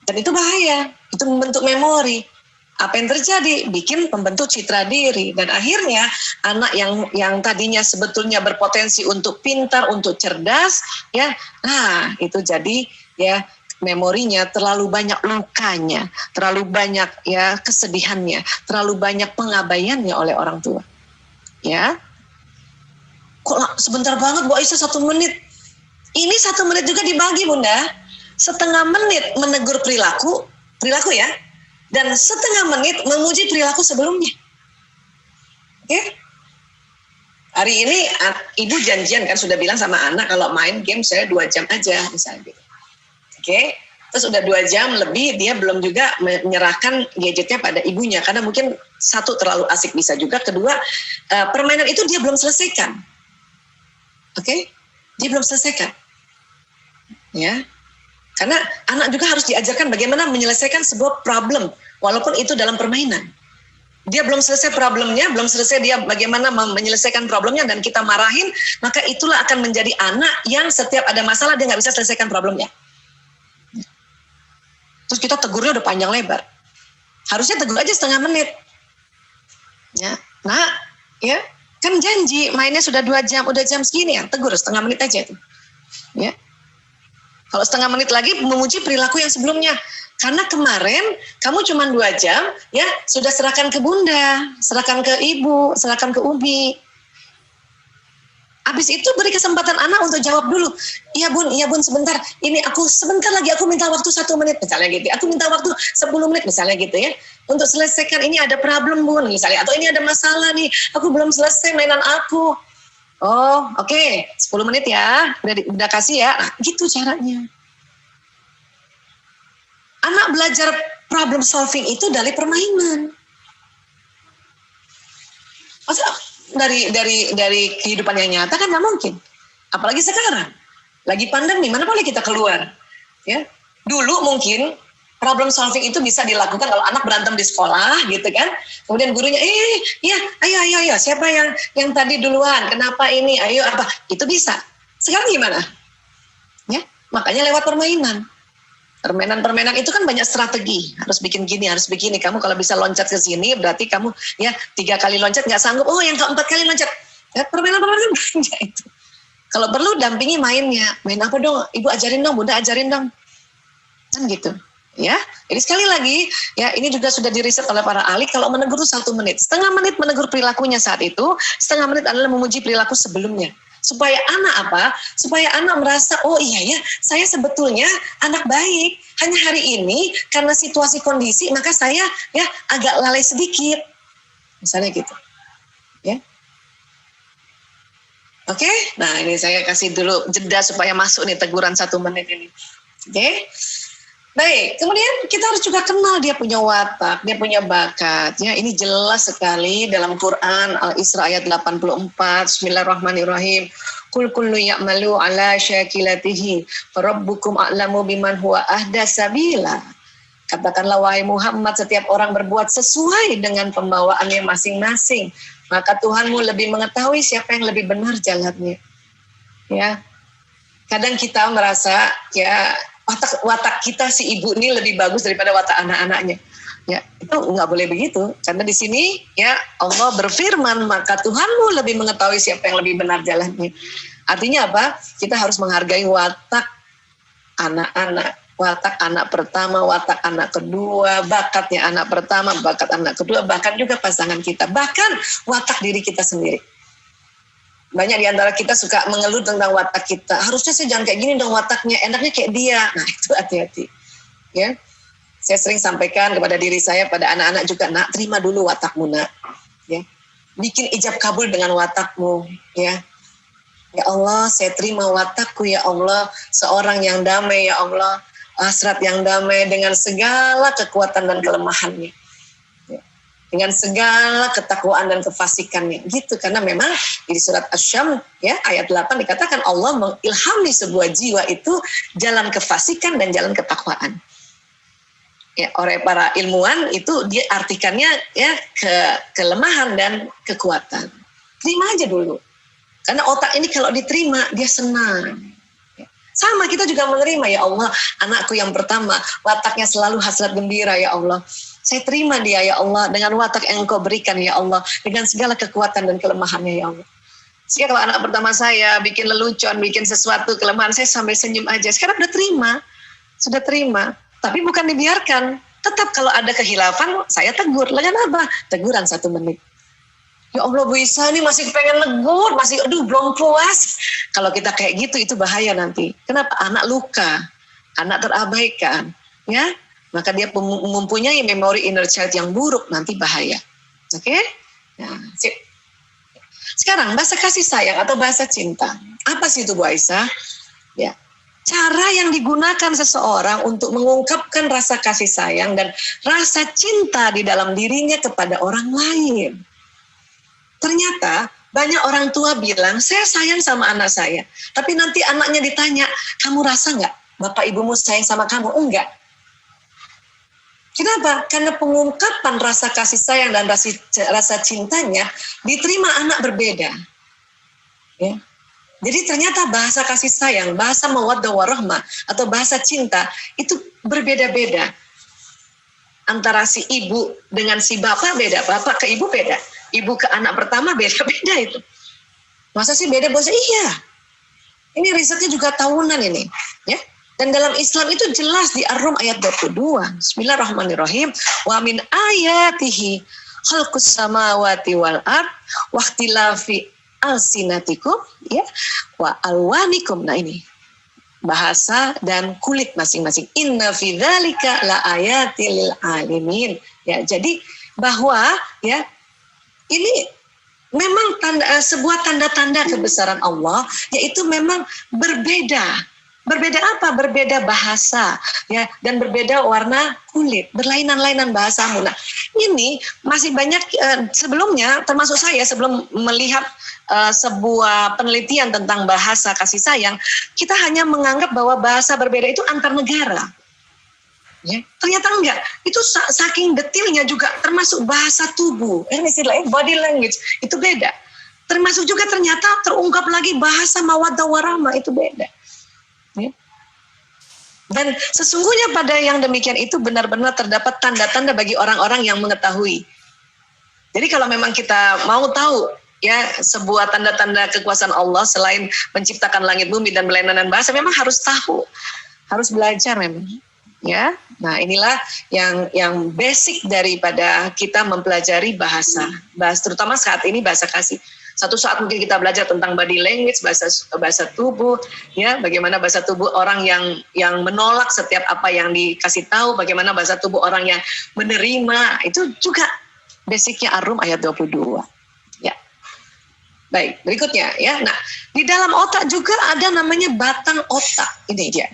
Dan itu bahaya. Itu membentuk memori. Apa yang terjadi? Bikin pembentuk citra diri. Dan akhirnya anak yang tadinya sebetulnya berpotensi untuk pintar, untuk cerdas, ya, itu jadi, ya, memorinya terlalu banyak lukanya, terlalu banyak, ya, kesedihannya, terlalu banyak pengabaiannya oleh orang tua. Ya, kok sebentar banget Bu Aisyah 1 menit? Ini 1 menit juga dibagi, Bunda. Setengah menit menegur perilaku ya, dan setengah menit memuji perilaku sebelumnya. Oke? Hari ini ibu janjian kan, sudah bilang sama anak kalau main game saya 2 jam aja misalnya gitu. Oke, terus udah 2 jam lebih dia belum juga menyerahkan gadgetnya pada ibunya karena mungkin 1 terlalu asik bisa juga, kedua permainan itu dia belum selesaikan. Oke, dia belum selesaikan. Ya, karena anak juga harus diajarkan bagaimana menyelesaikan sebuah problem walaupun itu dalam permainan. Dia belum selesai problemnya, belum selesai dia bagaimana menyelesaikan problemnya dan kita marahin, maka itulah akan menjadi anak yang setiap ada masalah dia nggak bisa selesaikan problemnya. Terus kita tegurnya udah panjang lebar. Harusnya tegur aja setengah menit. Ya, nah, ya, kan janji mainnya sudah 2 jam, udah jam segini ya, tegur setengah menit aja itu. Ya. Kalau setengah menit lagi memuji perilaku yang sebelumnya. Karena kemarin kamu cuma 2 jam, ya, sudah serahkan ke bunda, serahkan ke ibu, serahkan ke Umi. Habis itu beri kesempatan anak untuk jawab dulu. Iya bun sebentar. Ini aku sebentar lagi aku minta waktu 1 menit misalnya gitu. Aku minta waktu 10 menit misalnya gitu ya. Untuk selesaikan ini ada problem bun misalnya. Atau ini ada masalah nih. Aku belum selesai mainan aku. Oh oke, 10 menit ya. Udah kasih ya. Nah, gitu caranya. Anak belajar problem solving itu dari permainan. Masa dari kehidupan yang nyata kan nggak mungkin. Apalagi sekarang lagi pandemi, mana boleh kita keluar, ya. Dulu mungkin problem solving itu bisa dilakukan kalau anak berantem di sekolah gitu kan, kemudian gurunya ya ayo siapa yang tadi duluan, kenapa ini, ayo apa, itu bisa. Sekarang gimana, ya, makanya lewat permainan itu kan banyak strategi, harus bikin gini, harus begini. Kamu kalau bisa loncat ke sini berarti kamu, ya, 3 kali loncat nggak sanggup, oh yang ke-4 kali loncat, ya, permainan banyak itu. Kalau perlu dampingi mainnya, main apa dong, ibu ajarin dong, bunda ajarin dong, kan gitu, ya. Jadi sekali lagi, ya, ini juga sudah diriset oleh para ahli. Kalau menegur 1 menit, setengah menit menegur perilakunya saat itu, setengah menit adalah memuji perilaku sebelumnya. Supaya anak merasa, oh iya ya, saya sebetulnya anak baik. Hanya hari ini karena situasi kondisi, maka saya, ya, agak lalai sedikit. Misalnya gitu. Ya. Oke, nah ini saya kasih dulu jeda supaya masuk nih teguran 1 menit ini. Oke. Baik, kemudian kita harus juga kenal dia punya watak, dia punya bakat. Ya, ini jelas sekali dalam Quran Al-Isra ayat 84. Bismillahirrahmanirrahim. Qul kullu ya'malu ala syakilatihi, farabbukum a'lamu biman huwa ahda sabila. Katakanlah wahai Muhammad, setiap orang berbuat sesuai dengan pembawaannya masing-masing, maka Tuhanmu lebih mengetahui siapa yang lebih benar jalannya. Ya, kadang kita merasa ya watak kita si ibu ini lebih bagus daripada watak anak-anaknya. Ya, itu nggak boleh begitu. Karena di sini ya Allah berfirman, maka Tuhanmu lebih mengetahui siapa yang lebih benar jalannya. Artinya apa? Kita harus menghargai watak anak-anak, watak anak pertama, watak anak kedua, bakatnya anak pertama, bakat anak kedua, bahkan juga pasangan kita, bahkan watak diri kita sendiri. Banyak di antara kita suka mengeluh tentang watak kita. Harusnya saya jangan kayak gini dong wataknya, enaknya kayak dia. Nah itu hati-hati. Ya, saya sering sampaikan kepada diri saya, pada anak-anak juga, nak, terima dulu watakmu, nak. Ya, bikin ijab kabul dengan watakmu. Ya, ya Allah, saya terima watakku ya Allah, seorang yang damai ya Allah, hasrat yang damai dengan segala kekuatan dan kelemahannya. Dengan segala ketakwaan dan kefasikannya, gitu. Karena memang di surat Asy-Syams ya ayat 8 dikatakan Allah mengilhami sebuah jiwa itu jalan kefasikan dan jalan ketakwaan. Ya, oleh para ilmuwan itu dia artikannya ya kelemahan dan kekuatan. Terima aja dulu. Karena otak ini kalau diterima dia senang. Sama kita juga menerima, ya Allah, anakku yang pertama wataknya selalu hasrat gembira ya Allah. Saya terima dia ya Allah dengan watak yang Engkau berikan ya Allah, dengan segala kekuatan dan kelemahannya ya Allah. Sehingga kalau anak pertama saya bikin lelucon, bikin sesuatu kelemahan, saya sampai senyum aja. Sekarang sudah terima, tapi bukan dibiarkan. Tetap kalau ada kehilafan saya tegur. Dengan apa? Teguran 1 menit. Ya Allah Bu Isa ini masih pengen negur, masih belum puas. Kalau kita kayak gitu itu bahaya nanti. Kenapa? Anak luka, anak terabaikan, ya. Maka dia mempunyai memori inner child yang buruk, nanti bahaya. Oke? Nah, sip. Sekarang bahasa kasih sayang atau bahasa cinta. Apa sih itu Bu Aisyah? Ya. Cara yang digunakan seseorang untuk mengungkapkan rasa kasih sayang dan rasa cinta di dalam dirinya kepada orang lain. Ternyata banyak orang tua bilang, saya sayang sama anak saya. Tapi nanti anaknya ditanya, kamu rasa nggak bapak ibumu sayang sama kamu? Enggak. Kenapa? Karena pengungkapan rasa kasih sayang dan rasa cintanya diterima anak berbeda. Ya. Jadi ternyata bahasa kasih sayang, bahasa mawaddah warahmah atau bahasa cinta itu berbeda-beda. Antara si ibu dengan si bapak beda, bapak ke ibu beda, ibu ke anak pertama beda-beda itu. Masa sih beda bahasa? Iya. Ini risetnya juga tahunan ini, ya. Dan dalam Islam itu jelas di Ar-Rum ayat 22. Bismillahirrahmanirrahim. Wa min ayatihi khalqus samawati wal ard wa ikhtilafi alsinatikum ya wa alwanikum. Nah ini bahasa dan kulit masing-masing. Inna fi dzalika la ayatil lil alimin. Ya, jadi bahwa ya ini memang sebuah tanda-tanda kebesaran Allah, yaitu memang berbeda. Berbeda apa? Berbeda bahasa, ya, dan berbeda warna kulit, berlainan-lainan bahasamu. Nah, ini masih banyak sebelumnya, termasuk saya sebelum melihat sebuah penelitian tentang bahasa kasih sayang, kita hanya menganggap bahwa bahasa berbeda itu antar negara. Ya, ternyata enggak. Itu saking detailnya juga, termasuk bahasa tubuh, istilahnya body language itu beda. Termasuk juga ternyata terungkap lagi bahasa mawaddah warahmah itu beda. Ya. Dan sesungguhnya pada yang demikian itu benar-benar terdapat tanda-tanda bagi orang-orang yang mengetahui. Jadi kalau memang kita mau tahu ya sebuah tanda-tanda kekuasaan Allah selain menciptakan langit bumi dan berlainan bahasa, memang harus tahu, harus belajar memang. Ya, nah inilah yang basic daripada kita mempelajari bahasa, terutama saat ini bahasa kasih. Satu saat mungkin kita belajar tentang body language, bahasa tubuh, ya, bagaimana bahasa tubuh orang yang menolak setiap apa yang dikasih tahu, bagaimana bahasa tubuh orang yang menerima, itu juga basicnya Ar-Rum ayat 22. Ya. Baik, berikutnya ya. Nah, di dalam otak juga ada namanya batang otak. Ini dia.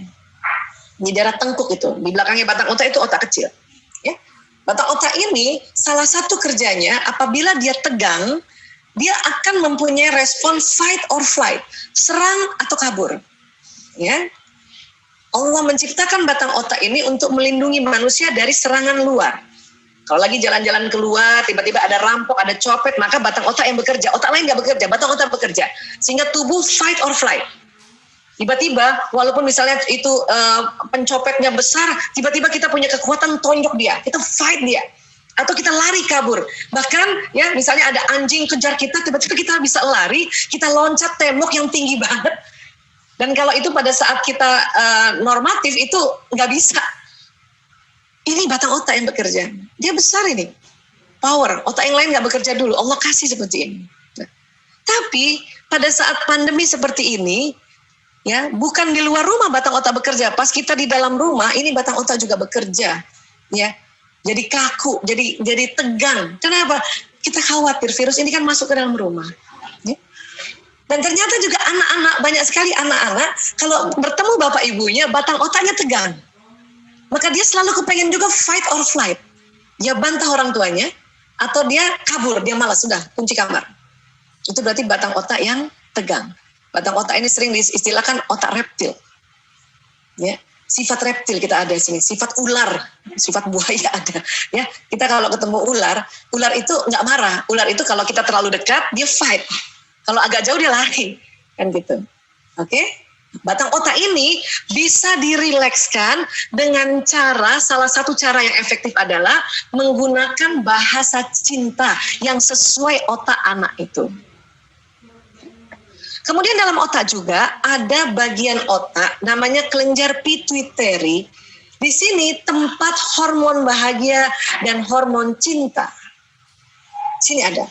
Di daerah tengkuk itu, di belakangnya batang otak itu otak kecil. Ya. Batang otak ini salah satu kerjanya apabila dia tegang, dia akan mempunyai respon fight or flight, serang atau kabur. Ya. Allah menciptakan batang otak ini untuk melindungi manusia dari serangan luar. Kalau lagi jalan-jalan keluar, tiba-tiba ada rampok, ada copet, maka batang otak yang bekerja. Otak lain nggak bekerja, batang otak bekerja. Sehingga tubuh fight or flight. Tiba-tiba, walaupun misalnya itu pencopetnya besar, tiba-tiba kita punya kekuatan tonjok dia, kita fight dia. Atau kita lari kabur. Bahkan ya misalnya ada anjing kejar kita, tiba-tiba kita bisa lari, kita loncat tembok yang tinggi banget. Dan kalau itu pada saat kita normatif, itu nggak bisa. Ini batang otak yang bekerja. Dia besar ini. Power. Otak yang lain nggak bekerja dulu. Allah kasih seperti ini. Nah, tapi pada saat pandemi seperti ini, ya bukan di luar rumah batang otak bekerja. Pas kita di dalam rumah, ini batang otak juga bekerja. Ya, jadi kaku, jadi tegang. Kenapa? Kita khawatir virus ini kan masuk ke dalam rumah. Ya. Dan ternyata juga anak-anak, banyak sekali anak-anak, kalau bertemu bapak ibunya, batang otaknya tegang. Maka dia selalu kepengen juga fight or flight. Dia bantah orang tuanya, atau dia kabur, dia malas, sudah, kunci kamar. Itu berarti batang otak yang tegang. Batang otak ini sering diistilahkan otak reptil. Ya, sifat reptil kita ada di sini, sifat ular, sifat buaya ada. Ya, kita kalau ketemu ular itu nggak marah. Ular itu kalau kita terlalu dekat, dia fight. Kalau agak jauh dia lari, kan gitu. Oke? Batang otak ini bisa dirilekskan dengan cara, salah satu cara yang efektif adalah menggunakan bahasa cinta yang sesuai otak anak itu. Kemudian dalam otak juga ada bagian otak namanya kelenjar pituitary. Di sini tempat hormon bahagia dan hormon cinta. Sini ada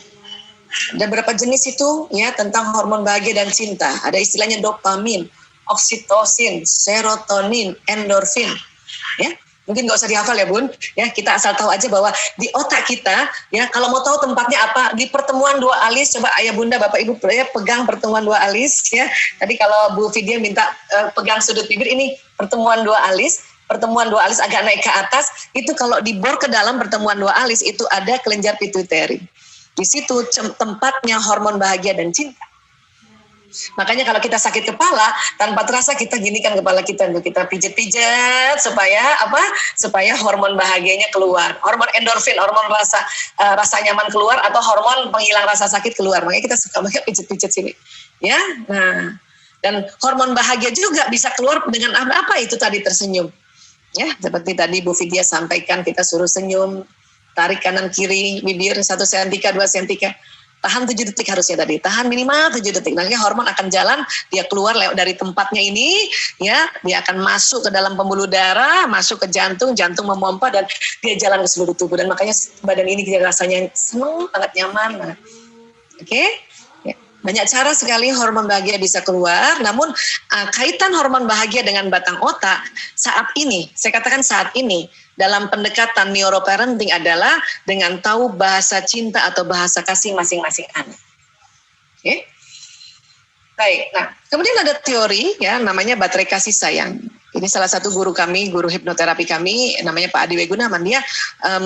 berapa jenis itu ya tentang hormon bahagia dan cinta. Ada istilahnya dopamin, oksitosin, serotonin, endorfin. Ya, mungkin nggak usah dihafal ya Bun. Ya, kita asal tahu aja bahwa di otak kita, ya kalau mau tahu tempatnya apa, di pertemuan dua alis, coba ayah bunda, bapak ibu ya, pegang pertemuan dua alis. Ya, tadi kalau Bu Vidya minta pegang sudut bibir, ini pertemuan dua alis. Pertemuan dua alis agak naik ke atas, itu kalau dibor ke dalam pertemuan dua alis, itu ada kelenjar pituitary. Di situ tempatnya hormon bahagia dan cinta. Makanya kalau kita sakit kepala, tanpa terasa kita ginikan kepala kita, kita pijat-pijat supaya apa? Supaya hormon bahagianya keluar, hormon endorfin, hormon rasa nyaman keluar, atau hormon penghilang rasa sakit keluar. Makanya kita suka banget pijat-pijat sini, ya. Nah, dan hormon bahagia juga bisa keluar dengan apa itu tadi, tersenyum, ya. Seperti tadi Bu Vidya sampaikan, kita suruh senyum, tarik kanan kiri bibir 1 sentika 2 sentika. Tahan 7 detik harusnya tadi, tahan minimal 7 detik. Nanti hormon akan jalan, dia keluar dari tempatnya ini, ya, dia akan masuk ke dalam pembuluh darah, masuk ke jantung, jantung memompa, dan dia jalan ke seluruh tubuh. Dan makanya badan ini kita rasanya senang, sangat nyaman. Oke? Ya. Banyak cara sekali hormon bahagia bisa keluar, namun kaitan hormon bahagia dengan batang otak saat ini, saya katakan saat ini, dalam pendekatan neuroparenting adalah dengan tahu bahasa cinta atau bahasa kasih masing-masing anak. Oke? Baik, nah kemudian ada teori ya namanya baterai kasih sayang. Ini salah satu guru kami, guru hipnoterapi kami, namanya Pak Adi Wegunaman. Dia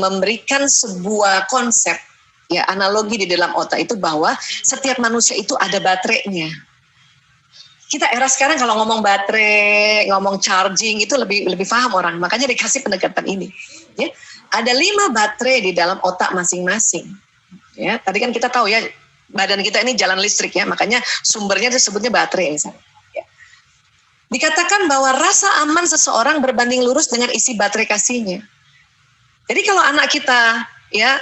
memberikan sebuah konsep, ya analogi di dalam otak itu bahwa setiap manusia itu ada baterainya. Kita era sekarang kalau ngomong baterai, ngomong charging itu lebih paham orang. Makanya dikasih pendekatan ini. Ya, ada 5 baterai di dalam otak masing-masing. Ya, tadi kan kita tahu ya badan kita ini jalan listrik ya, makanya sumbernya disebutnya baterai misalnya. Ya. Dikatakan bahwa rasa aman seseorang berbanding lurus dengan isi baterai kasihnya. Jadi kalau anak kita ya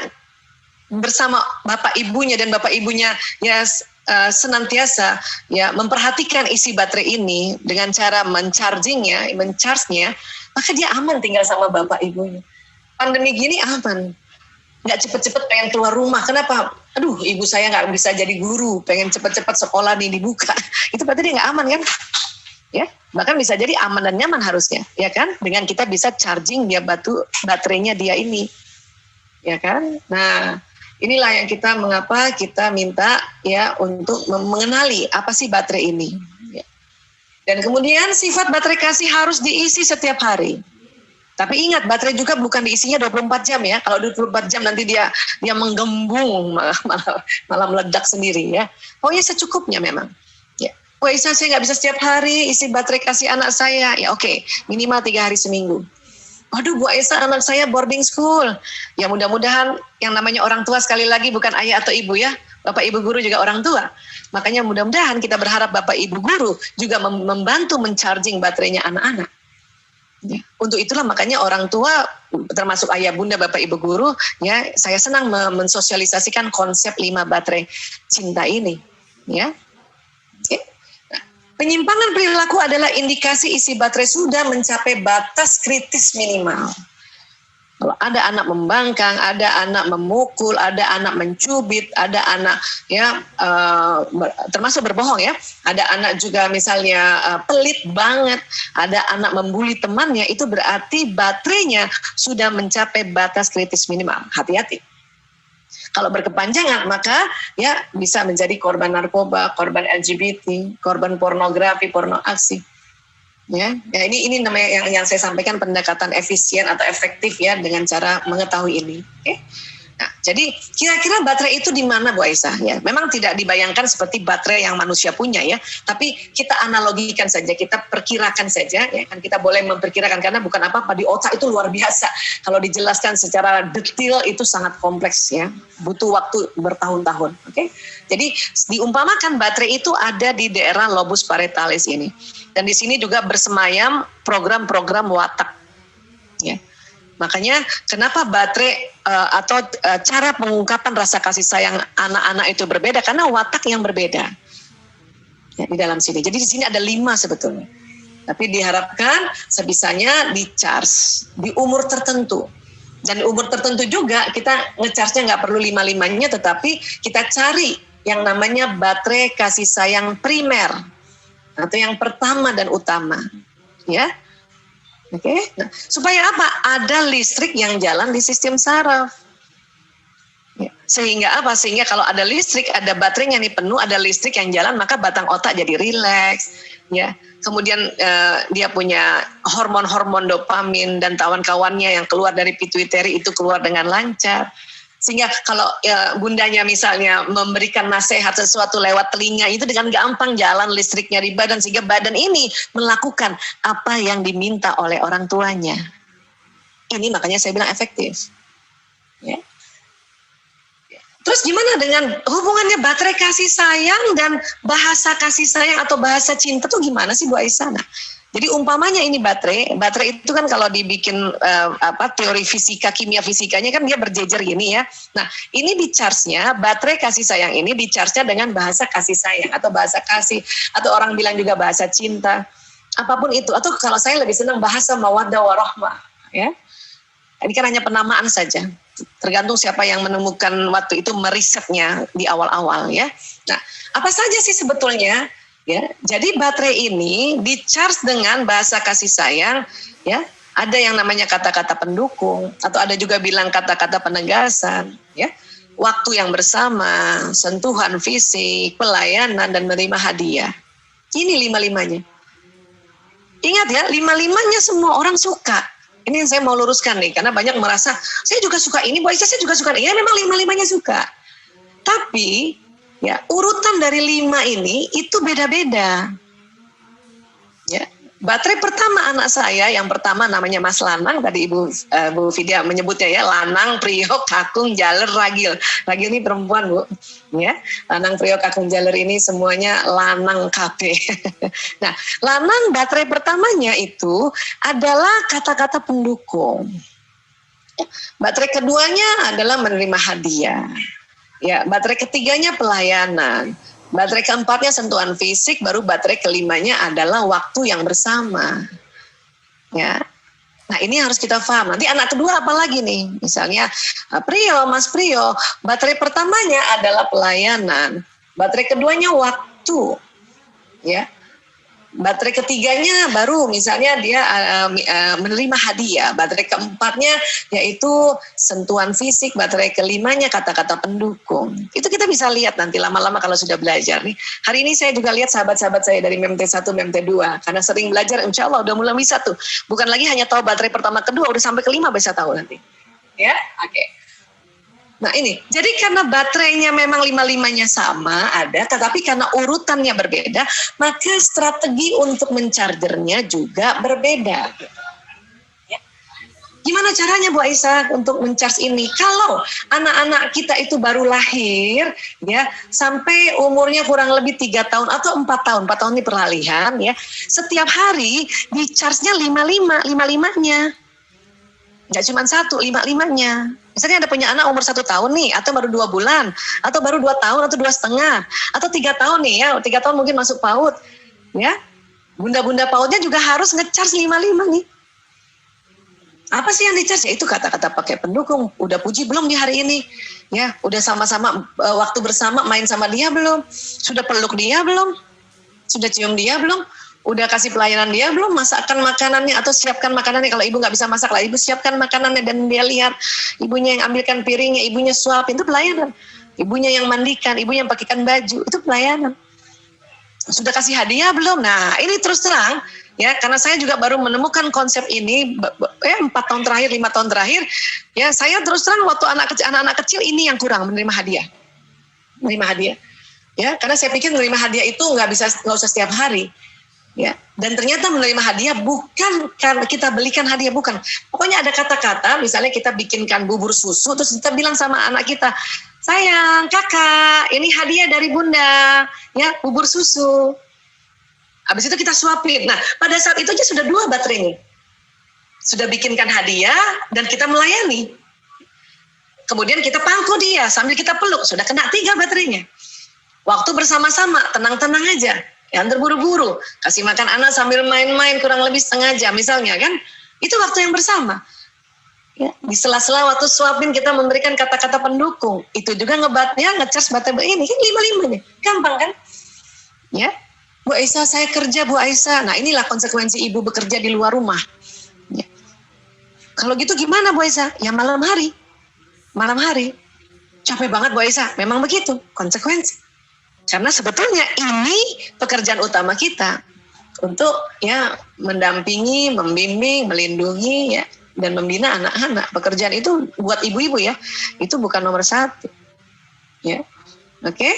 bersama bapak ibunya dan bapak ibunya ya senantiasa ya memperhatikan isi baterai ini dengan cara mencharge-nya, maka dia aman tinggal sama bapak ibunya. Pandemi gini aman, nggak cepet-cepet pengen keluar rumah. Kenapa? Aduh, ibu saya nggak bisa jadi guru, pengen cepet-cepet sekolah nih dibuka. Itu berarti dia nggak aman kan? Ya, bahkan bisa jadi aman dan nyaman harusnya, ya kan? Dengan kita bisa charging dia baterainya dia ini, ya kan? Nah. Inilah yang mengapa kita minta ya untuk mengenali apa sih baterai ini. Ya. Dan kemudian sifat baterai kasih harus diisi setiap hari. Tapi ingat baterai juga bukan diisinya 24 jam ya. Kalau 24 jam nanti dia menggembung malah meledak sendiri ya. Pokoknya secukupnya memang. Ya. Wah Isa, saya nggak bisa setiap hari isi baterai kasih anak saya. Ya oke, minimal 3 hari seminggu. Waduh Bu Aisyah, anak saya boarding school. Ya mudah-mudahan yang namanya orang tua sekali lagi bukan ayah atau ibu ya. Bapak ibu guru juga orang tua. Makanya mudah-mudahan kita berharap bapak ibu guru juga membantu mencharging baterainya anak-anak. Ya. Untuk itulah makanya orang tua termasuk ayah bunda bapak ibu guru ya, saya senang mensosialisasikan konsep 5 baterai cinta ini. Ya. Oke. Penyimpangan perilaku adalah indikasi isi baterai sudah mencapai batas kritis minimal. Kalau ada anak membangkang, ada anak memukul, ada anak mencubit, ada anak ya termasuk berbohong ya, ada anak juga misalnya pelit banget, ada anak membuli temannya, itu berarti baterainya sudah mencapai batas kritis minimal. Hati-hati. Kalau berkepanjangan maka ya bisa menjadi korban narkoba, korban LGBT, korban pornografi, porno aksi. Ya ini namanya yang saya sampaikan pendekatan efisien atau efektif ya dengan cara mengetahui ini. Oke. Nah, jadi kira-kira baterai itu di mana Bu Aisyah? Ya, memang tidak dibayangkan seperti baterai yang manusia punya ya, tapi kita analogikan saja, kita perkirakan saja ya, kan kita boleh memperkirakan karena bukan apa-apa, di otak itu luar biasa. Kalau dijelaskan secara detail itu sangat kompleks ya, butuh waktu bertahun-tahun. Oke. Jadi diumpamakan baterai itu ada di daerah lobus parietalis ini. Dan di sini juga bersemayam program-program watak. Ya. Makanya kenapa baterai atau cara pengungkapan rasa kasih sayang anak-anak itu berbeda, karena watak yang berbeda ya, di dalam sini. Jadi di sini ada 5 sebetulnya. Tapi diharapkan sebisanya di-charge di umur tertentu. Dan di umur tertentu juga kita nge-charge-nya nggak perlu 5-5-nya, tetapi kita cari yang namanya baterai kasih sayang primer atau yang pertama dan utama. Ya. Oke, nah, supaya apa? Ada listrik yang jalan di sistem saraf. Ya. Sehingga apa? Sehingga kalau ada listrik, ada baterainya nih penuh, ada listrik yang jalan, maka batang otak jadi rileks. Ya. Kemudian dia punya hormon-hormon dopamin dan kawan-kawannya yang keluar dari pituitary itu keluar dengan lancar. Sehingga kalau bundanya misalnya memberikan nasihat sesuatu lewat telinga itu dengan gampang jalan listriknya di badan sehingga badan ini melakukan apa yang diminta oleh orang tuanya. Ini makanya saya bilang efektif. Ya. Terus gimana dengan hubungannya baterai kasih sayang dan bahasa kasih sayang atau bahasa cinta tuh gimana sih Bu Aisyah? Nah, jadi umpamanya ini baterai itu kan kalau dibikin teori fisika, kimia fisikanya kan dia berjejer gini ya. Nah ini di charge-nya, baterai kasih sayang ini di charge-nya dengan bahasa kasih sayang atau bahasa kasih, atau orang bilang juga bahasa cinta, apapun itu. Atau kalau saya lebih senang bahasa mawaddah warahmah ya. Ini kan hanya penamaan saja, tergantung siapa yang menemukan waktu itu merisetnya di awal-awal ya. Nah apa saja sih sebetulnya? Ya, jadi baterai ini di-charge dengan bahasa kasih sayang, ya. Ada yang namanya kata-kata pendukung, atau ada juga bilang kata-kata penegasan, ya. Waktu yang bersama, sentuhan fisik, pelayanan, dan menerima hadiah. Ini 5-5-nya. Ingat ya, 5-5-nya semua orang suka. Ini yang saya mau luruskan nih, karena banyak merasa, saya juga suka ini, Bu Aisyah saya juga suka ini. Ya memang 5-5-nya suka. Tapi ya, urutan dari 5 ini itu beda-beda. Ya, baterai pertama anak saya, yang pertama namanya Mas Lanang, tadi Bu Vidya menyebutnya ya, Lanang, Priok, Kakung, Jaler, Ragil. Ragil ini perempuan Bu. Ya, Lanang, Priok, Kakung, Jaler ini semuanya Lanang KB. Nah, Lanang baterai pertamanya itu adalah kata-kata pendukung. Baterai keduanya adalah menerima hadiah. Ya, baterai ketiganya pelayanan, baterai keempatnya sentuhan fisik, baru baterai kelimanya adalah waktu yang bersama. Ya, nah ini harus kita paham. Nanti anak kedua apa lagi nih? Misalnya Prio, Mas Prio, baterai pertamanya adalah pelayanan, baterai keduanya waktu, ya. Baterai ketiganya baru misalnya dia menerima hadiah, baterai keempatnya yaitu sentuhan fisik, baterai kelimanya kata-kata pendukung. Itu kita bisa lihat nanti lama-lama kalau sudah belajar nih. Hari ini saya juga lihat sahabat-sahabat saya dari MT1, MT2 karena sering belajar, insya Allah udah mulai bisa tuh. Bukan lagi hanya tahu baterai pertama kedua, udah sampai kelima bisa tahu nanti. Ya, oke. Nah ini, jadi karena baterainya memang 55-nya sama ada, tetapi karena urutannya berbeda, maka strategi untuk menchargernya juga berbeda. Ya. Gimana caranya Bu Aisyah untuk mencharge ini? Kalau anak-anak kita itu baru lahir, ya sampai umurnya kurang lebih 3 tahun atau 4 tahun, 4 tahun ini peralihan, ya setiap hari di charge-nya 55-nya. Nggak cuma 1, 55-nya. Misalnya ada punya anak umur 1 tahun nih, atau baru 2 bulan, atau baru 2 tahun, atau 2,5, atau 3 tahun nih ya, 3 tahun mungkin masuk PAUD, ya. Bunda-bunda PAUDnya juga harus nge-charge 55 nih. Apa sih yang di-charge? Ya itu kata-kata pakai pendukung. Udah puji belum di hari ini? Ya, udah sama-sama waktu bersama main sama dia belum? Sudah peluk dia belum? Sudah cium dia belum? Udah kasih pelayanan dia belum, masakkan makanannya atau siapkan makanannya. Kalau ibu nggak bisa masak lah, ibu siapkan makanannya dan dia lihat ibunya yang ambilkan piringnya, ibunya suapin, itu pelayanan. Ibunya yang mandikan, ibunya yang pakaikan baju, itu pelayanan. Sudah kasih hadiah belum? Nah ini terus terang ya, karena saya juga baru menemukan konsep ini 4 tahun terakhir, 5 tahun terakhir ya, saya terus terang waktu anak-anak kecil ini yang kurang menerima hadiah ya, karena saya pikir menerima hadiah itu nggak usah setiap hari. Ya, dan ternyata menerima hadiah bukan karena kita belikan hadiah, bukan. Pokoknya ada kata-kata, misalnya kita bikinkan bubur susu, terus kita bilang sama anak kita, sayang, kakak, ini hadiah dari bunda, ya, bubur susu. Habis itu kita suapin. Nah, pada saat itu aja sudah 2 baterainya. Sudah bikinkan hadiah dan kita melayani. Kemudian kita pangku dia sambil kita peluk, sudah kena 3 baterainya. Waktu bersama-sama, tenang-tenang aja. Yang terburu-buru, kasih makan anak sambil main-main kurang lebih setengah jam misalnya kan, itu waktu yang bersama. Ya, di sela-sela waktu suapin kita memberikan kata-kata pendukung, itu juga nge-charge baterai ini kan 55-nya, gampang kan? Ya, Bu Aisyah saya kerja Bu Aisyah, nah inilah konsekuensi ibu bekerja di luar rumah. Ya. Kalau gitu gimana Bu Aisyah? Ya malam hari, capek banget Bu Aisyah, memang begitu konsekuensi. Karena sebetulnya ini pekerjaan utama kita untuk ya mendampingi, membimbing, melindungi ya dan membina anak-anak. Pekerjaan itu buat ibu-ibu ya, itu bukan nomor 1. Ya, oke?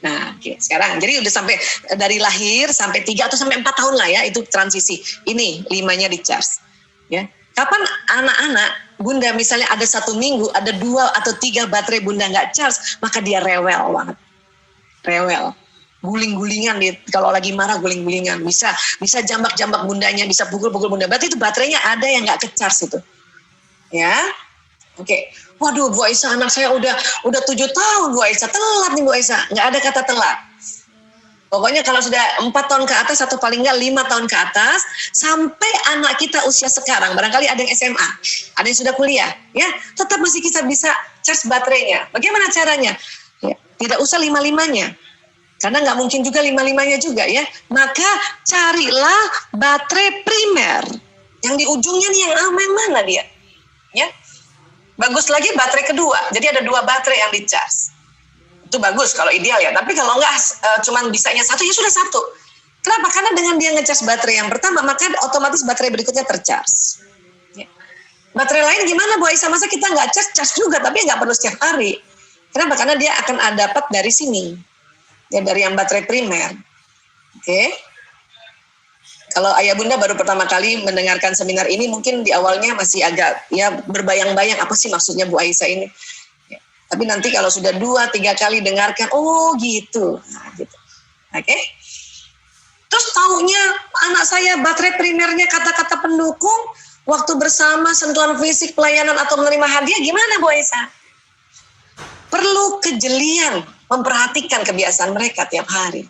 Nah, sekarang jadi udah sampai dari lahir sampai 3 atau sampai 4 tahun lah ya, itu transisi. Ini 5-nya di charge. Ya, kapan anak-anak bunda misalnya ada 1 minggu, ada 2 atau 3 baterai bunda nggak charge, maka dia rewel banget. Guling-gulingan, kalau lagi marah guling-gulingan, bisa jambak-jambak bundanya, bisa pukul-pukul bunda. Berarti itu baterainya ada yang nggak ke-charge itu, ya. Oke. Waduh Bu Aisyah, anak saya udah 7 tahun Bu Aisyah, telat nih Bu Aisyah. Nggak ada kata telat. Pokoknya kalau sudah 4 tahun ke atas atau paling nggak 5 tahun ke atas, sampai anak kita usia sekarang, barangkali ada yang SMA, ada yang sudah kuliah, ya, tetap masih kita bisa charge baterainya. Bagaimana caranya? Tidak usah 55-nya, karena nggak mungkin juga 55-nya juga ya. Maka carilah baterai primer yang di ujungnya nih, yang mana dia? Ya, bagus lagi baterai kedua. Jadi ada 2 baterai yang di-charge. Itu bagus kalau ideal ya. Tapi kalau nggak cuman bisanya 1 ya sudah 1. Kenapa? Karena dengan dia nge-charge baterai yang pertama, maka otomatis baterai berikutnya tercharge. Ya. Baterai lain gimana Bu Aisyah? Masa kita nggak charge juga, tapi nggak perlu setiap hari. Kenapa? Karena dia akan dapat dari sini, ya, dari yang baterai primer. Oke. Kalau ayah bunda baru pertama kali mendengarkan seminar ini, mungkin di awalnya masih agak ya berbayang-bayang apa sih maksudnya Bu Aisyah ini. Ya. Tapi nanti kalau sudah 2-3 kali dengarkan, oh gitu, nah, gitu. Oke. Terus taunya anak saya baterai primernya kata-kata pendukung, waktu bersama sentuhan fisik, pelayanan atau menerima hadiah, gimana Bu Aisyah? Perlu kejelian memperhatikan kebiasaan mereka tiap hari.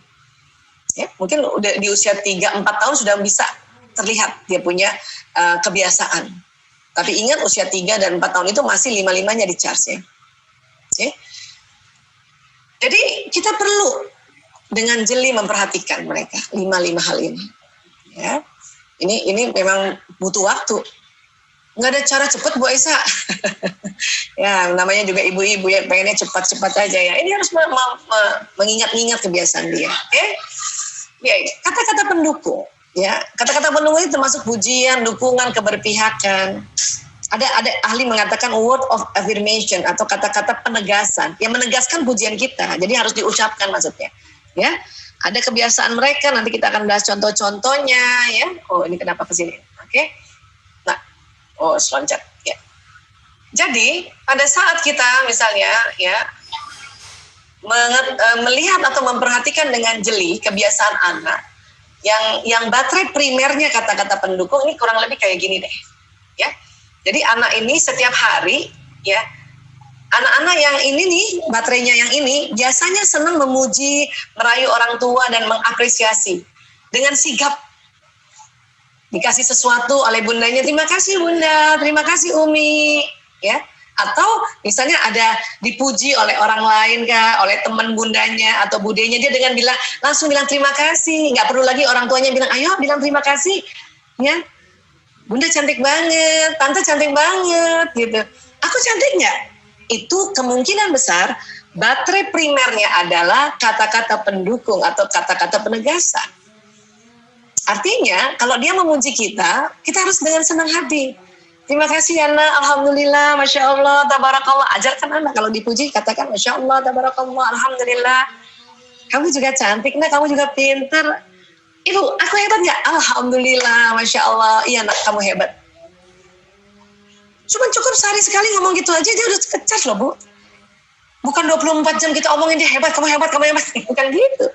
Ya, mungkin udah di usia 3-4 tahun sudah bisa terlihat dia punya kebiasaan. Tapi ingat usia 3 dan 4 tahun itu masih 55-nya di charge ya. Okay? Jadi kita perlu dengan jeli memperhatikan mereka 5 hal ini. Ya. Ini memang butuh waktu. Nggak ada cara cepat Bu Aisyah. Ya namanya juga ibu-ibu ya, pengennya cepat-cepat aja ya. Ini harus mengingat-ingat kebiasaan dia. Oke? Ya, kata-kata pendukung. Ya, kata-kata pendukung itu termasuk pujian, dukungan, keberpihakan. Ada ahli mengatakan word of affirmation atau kata-kata penegasan yang menegaskan pujian kita. Jadi harus diucapkan maksudnya. Ya, ada kebiasaan mereka. Nanti kita akan bahas contoh-contohnya. Ya, oh ini kenapa kesini? Oke. Nah, oh loncat. Ya. Jadi pada saat kita misalnya ya melihat atau memperhatikan dengan jeli kebiasaan anak yang baterai primernya kata-kata pendukung ini kurang lebih kayak gini deh. Ya. Jadi anak ini setiap hari ya, anak-anak yang ini nih, baterainya yang ini biasanya senang memuji, merayu orang tua dan mengapresiasi dengan sigap. Dikasih sesuatu oleh bundanya, terima kasih bunda, terima kasih Umi, ya. Atau misalnya ada dipuji oleh orang lain kah, oleh teman bundanya atau budenya, dia dengan langsung bilang terima kasih, nggak perlu lagi orang tuanya bilang ayo bilang terima kasih, ya. Bunda cantik banget, tante cantik banget, gitu. Aku cantik nggak? Itu kemungkinan besar baterai primernya adalah kata-kata pendukung atau kata-kata penegasan. Artinya, kalau dia memuji kita harus dengan senang hati. Terima kasih anak, alhamdulillah, masya Allah, tabarakallah. Ajarkan anak kalau dipuji katakan masya Allah, tabarakallah, alhamdulillah. Kamu juga cantik, nah kamu juga pinter. Ibu, aku hebat nggak? Alhamdulillah, masya Allah. Iya nak, kamu hebat. Cuma cukup sehari sekali ngomong gitu aja, dia udah kecas loh bu. Bukan 24 jam kita omongin dia hebat, kamu hebat, kamu hebat. Bukan gitu.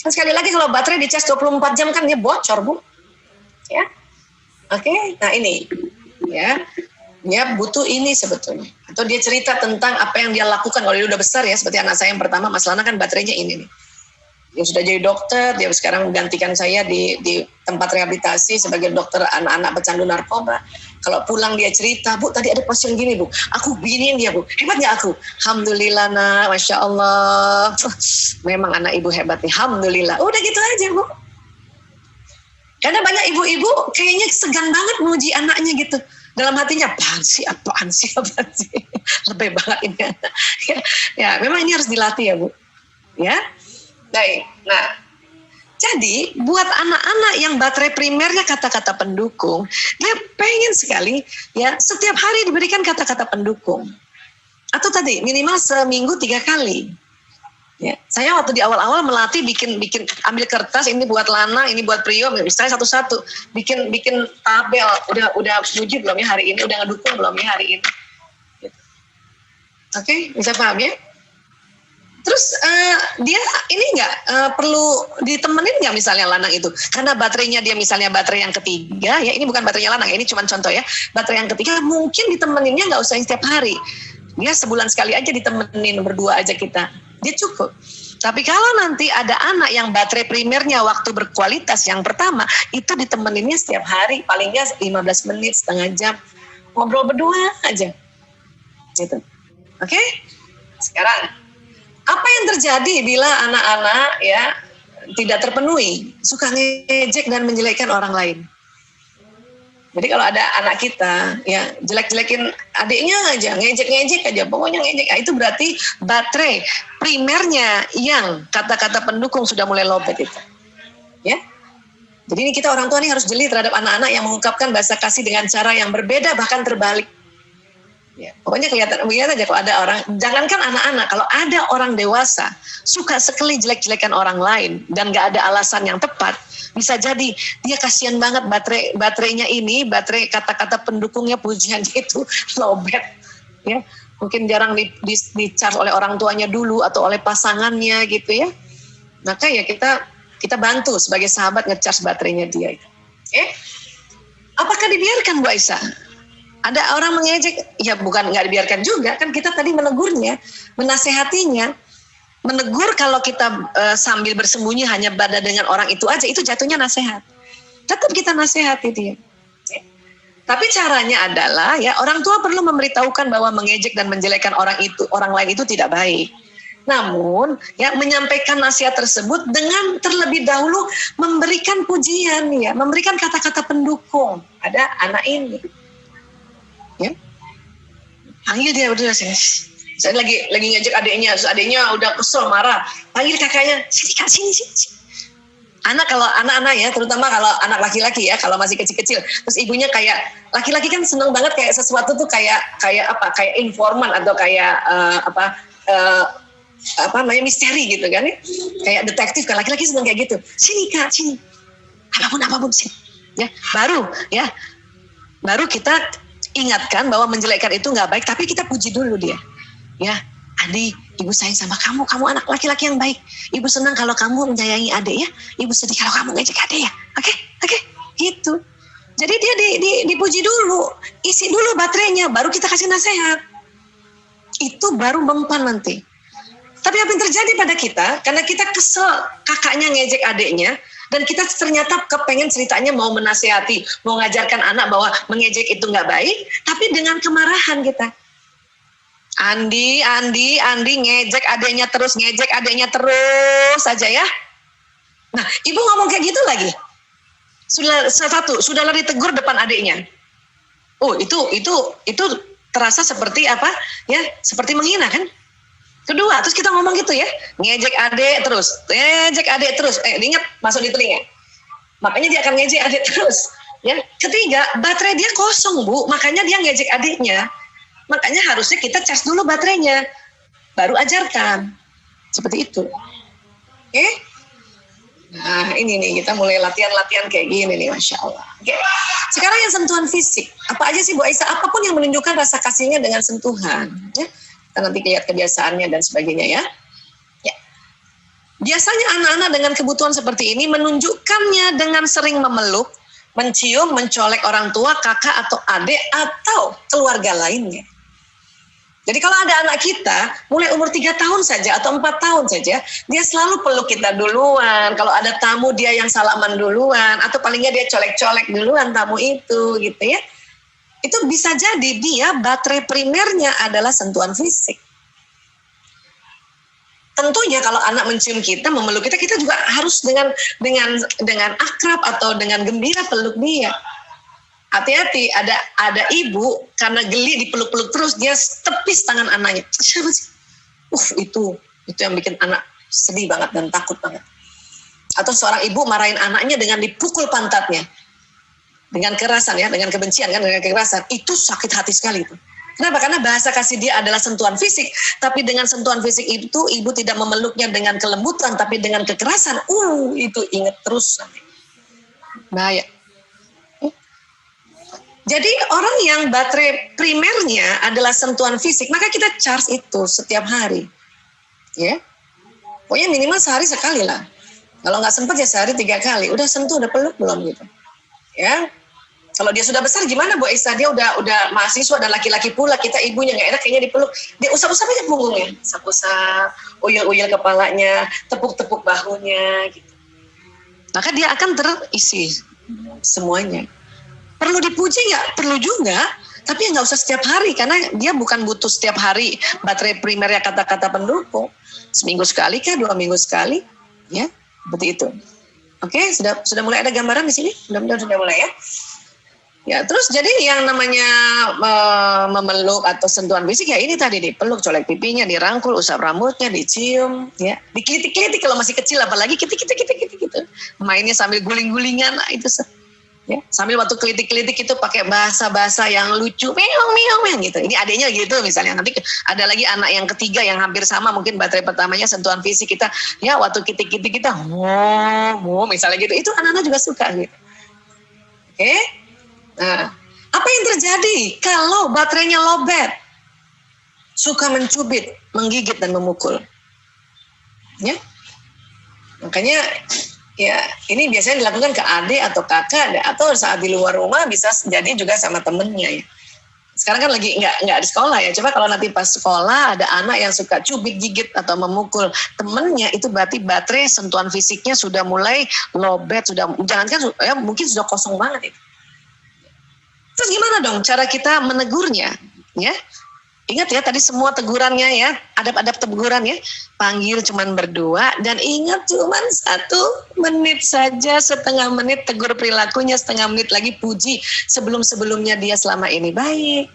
Dan sekali lagi kalau baterai dicas 24 jam kan dia bocor bu. Ya, oke. Nah ini, ya, dia butuh ini sebetulnya. Atau dia cerita tentang apa yang dia lakukan kalau dia udah besar ya. Seperti anak saya yang pertama, Mas Lana kan baterainya ini nih. Dia sudah jadi dokter, dia sekarang menggantikan saya di tempat rehabilitasi sebagai dokter anak-anak pecandu narkoba. Kalau pulang dia cerita, bu tadi ada pasien gini bu, aku beginiin dia bu, hebat nggak aku? Alhamdulillah nak, masya Allah, memang anak ibu hebat nih, alhamdulillah. Udah gitu aja bu. Karena banyak ibu-ibu kayaknya segan banget memuji anaknya gitu. Dalam hatinya, apaan sih, lebih banget ini anak. Ya, memang ini harus dilatih ya bu. Ya. Baik, nah jadi buat anak-anak yang baterai primernya kata-kata pendukung, dia pengen sekali ya setiap hari diberikan kata-kata pendukung. Atau tadi minimal seminggu 3 kali. Ya, saya waktu di awal-awal melatih bikin ambil kertas ini buat Lana, ini buat Prio, misalnya satu-satu bikin tabel. Udah puji belum ya hari ini, udah ngedukung belum ya hari ini. Gitu. Oke, bisa paham ya? Terus dia ini nggak perlu ditemenin nggak misalnya lanang itu, karena baterainya dia misalnya baterai yang ketiga ya, ini bukan baterainya lanang, ini cuma contoh ya, baterai yang ketiga mungkin ditemeninnya nggak usah setiap hari, dia sebulan sekali aja ditemenin berdua aja kita, dia cukup. Tapi kalau nanti ada anak yang baterai primernya waktu berkualitas yang pertama itu ditemeninnya setiap hari, palingnya 15 menit setengah jam ngobrol berdua aja, gitu. Oke? Sekarang apa yang terjadi bila anak-anak ya tidak terpenuhi, suka ngejek dan menjelekkan orang lain? Jadi kalau ada anak kita ya jelek-jelekin adiknya aja, ngejek-ngejek aja, pokoknya ngejek, itu berarti baterai primernya yang kata-kata pendukung sudah mulai lobet itu. Ya. Jadi ini kita orang tua ini harus jeli terhadap anak-anak yang mengungkapkan bahasa kasih dengan cara yang berbeda bahkan terbalik. Ya, pokoknya kelihatan aja kalau ada orang, jangankan anak-anak, kalau ada orang dewasa suka sekali jelek-jelekan orang lain dan gak ada alasan yang tepat, bisa jadi dia kasihan banget baterainya ini, baterai kata-kata pendukungnya pujiannya itu lobet, ya mungkin jarang di-charge oleh orang tuanya dulu atau oleh pasangannya gitu ya. Maka ya kita bantu sebagai sahabat nge-charge baterainya dia itu. Apakah dibiarkan Bu Aisyah? Ada orang mengejek, ya bukan nggak dibiarkan juga, kan kita tadi menegurnya, menasehatinya. Menegur kalau kita sambil bersembunyi hanya pada dengan orang itu aja, itu jatuhnya nasihat. Tetap kita nasihati dia. Tapi caranya adalah ya orang tua perlu memberitahukan bahwa mengejek dan menjelekkan orang lain itu tidak baik. Namun ya menyampaikan nasihat tersebut dengan terlebih dahulu memberikan pujian ya, memberikan kata-kata pendukung pada anak ini. Ya, panggil dia berdua sini. Saya lagi ngejek adiknya udah kesel marah. Panggil kakaknya, sini kak, sini. Anak kalau anak-anak ya, terutama kalau anak laki-laki ya, kalau masih kecil-kecil, terus ibunya kayak laki-laki kan seneng banget kayak sesuatu tuh kayak apa? Kayak informan atau kayak apa namanya misteri gitu kan ya, kayak detektif kan laki-laki seneng kayak gitu. Sini kak, sini. Apapun sini. Ya, baru kita ingatkan bahwa menjelekkan itu nggak baik, tapi kita puji dulu dia. Ya, Adi, ibu sayang sama kamu anak laki-laki yang baik. Ibu senang kalau kamu menyayangi adik ya. Ibu sedih kalau kamu ngejek adik ya. Oke, gitu. Jadi dia dipuji dulu, isi dulu baterainya, baru kita kasih nasihat. Itu baru mempan nanti. Tapi apa yang terjadi pada kita, karena kita kesel kakaknya ngejek adiknya, dan kita ternyata kepengen ceritanya mau menasihati, mau ngajarkan anak bahwa mengejek itu nggak baik, tapi dengan kemarahan kita. Andi ngejek adiknya terus saja ya. Nah, ibu ngomong kayak gitu lagi. Sudah lari tegur depan adiknya. Oh, itu terasa seperti apa? Ya, seperti menghina kan? Kedua, terus kita ngomong gitu ya, ngejek adik terus. Ingat masuk di telinga. Makanya dia akan ngejek adik terus. Ya, ketiga, baterai dia kosong, Bu. Makanya dia ngejek adiknya. Makanya harusnya kita cas dulu baterainya, baru ajarkan. Seperti itu. Oke? Nah, ini nih kita mulai latihan kayak gini nih, Masya Allah. Oke. Sekarang yang sentuhan fisik. Apa aja sih Bu Aisyah? Apapun yang menunjukkan rasa kasihnya dengan sentuhan. Ya. Kita nanti lihat kebiasaannya dan sebagainya ya. Biasanya anak-anak dengan kebutuhan seperti ini menunjukkannya dengan sering memeluk, mencium, mencolek orang tua, kakak atau adik atau keluarga lainnya. Jadi kalau ada anak kita mulai umur 3 tahun saja atau 4 tahun saja, dia selalu peluk kita duluan. Kalau ada tamu dia yang salaman duluan, atau palingnya dia colek-colek duluan tamu itu gitu ya. Itu bisa jadi dia baterai primernya adalah sentuhan fisik. Tentunya kalau anak mencium kita, memeluk kita, kita juga harus dengan akrab atau dengan gembira peluk dia. Hati-hati, ada ibu karena geli dipeluk-peluk terus dia tepis tangan anaknya. Siapa sih? Itu yang bikin anak sedih banget dan takut banget. Atau seorang ibu marahin anaknya dengan dipukul pantatnya. Dengan kerasan ya, dengan kebencian kan, dengan kekerasan, itu sakit hati sekali itu. Kenapa? Karena bahasa kasih dia adalah sentuhan fisik, tapi dengan sentuhan fisik itu ibu tidak memeluknya dengan kelembutan, tapi dengan kekerasan. Itu ingat terus. Bahaya. Jadi orang yang baterai primernya adalah sentuhan fisik, maka kita charge itu setiap hari. Ya, pokoknya minimal sehari sekali lah. Kalau nggak sempat ya sehari 3 kali. Udah sentuh, udah peluk belum gitu. Ya. Kalau dia sudah besar gimana Bu Aisyah? Dia udah mahasiswa dan laki-laki pula, kita ibunya nggak enak kayaknya dipeluk. Dia usap-usap aja punggungnya, usap-usap, uyel-uyel kepalanya, tepuk-tepuk bahunya gitu. Maka dia akan terisi semuanya. Perlu dipuji nggak? Perlu juga, tapi nggak usah setiap hari karena dia bukan butuh setiap hari baterai primernya kata-kata pendukung. Seminggu sekali kah, 2 minggu sekali, ya seperti itu. Oke, sudah mulai ada gambaran di sini? Mudah-mudahan sudah mulai ya. Ya, terus jadi yang namanya memeluk atau sentuhan fisik ya ini tadi dipeluk, colek pipinya, dirangkul, usap rambutnya, dicium, ya, dikelitik-kelitik kalau masih kecil, apalagi gitu. Mainnya sambil guling-gulingan, nah itu ya, sambil waktu kelitik-kelitik itu pakai bahasa-bahasa yang lucu, meong gitu. Ini adiknya gitu misalnya. Nanti ada lagi anak yang ketiga yang hampir sama, mungkin baterai pertamanya sentuhan fisik kita, ya waktu kitik-kitik kita, misalnya gitu. Itu anak-anak juga suka gitu. Oke? Nah, apa yang terjadi kalau baterainya lowbat? Suka mencubit, menggigit dan memukul. Ya. Makanya ya ini biasanya dilakukan ke adik atau kakak atau saat di luar rumah bisa jadi juga sama temennya ya. Sekarang kan lagi nggak di sekolah ya. Coba kalau nanti pas sekolah ada anak yang suka cubit, gigit atau memukul temennya, itu berarti baterai sentuhan fisiknya sudah mulai lowbat, jangankan ya mungkin sudah kosong banget itu. Terus gimana dong cara kita menegurnya? Ya, ingat ya tadi semua tegurannya ya, adab-adab teguran ya. Panggil cuman berdua dan ingat cuman 1 menit saja, setengah menit tegur perilakunya, setengah menit lagi puji sebelum-sebelumnya dia selama ini baik.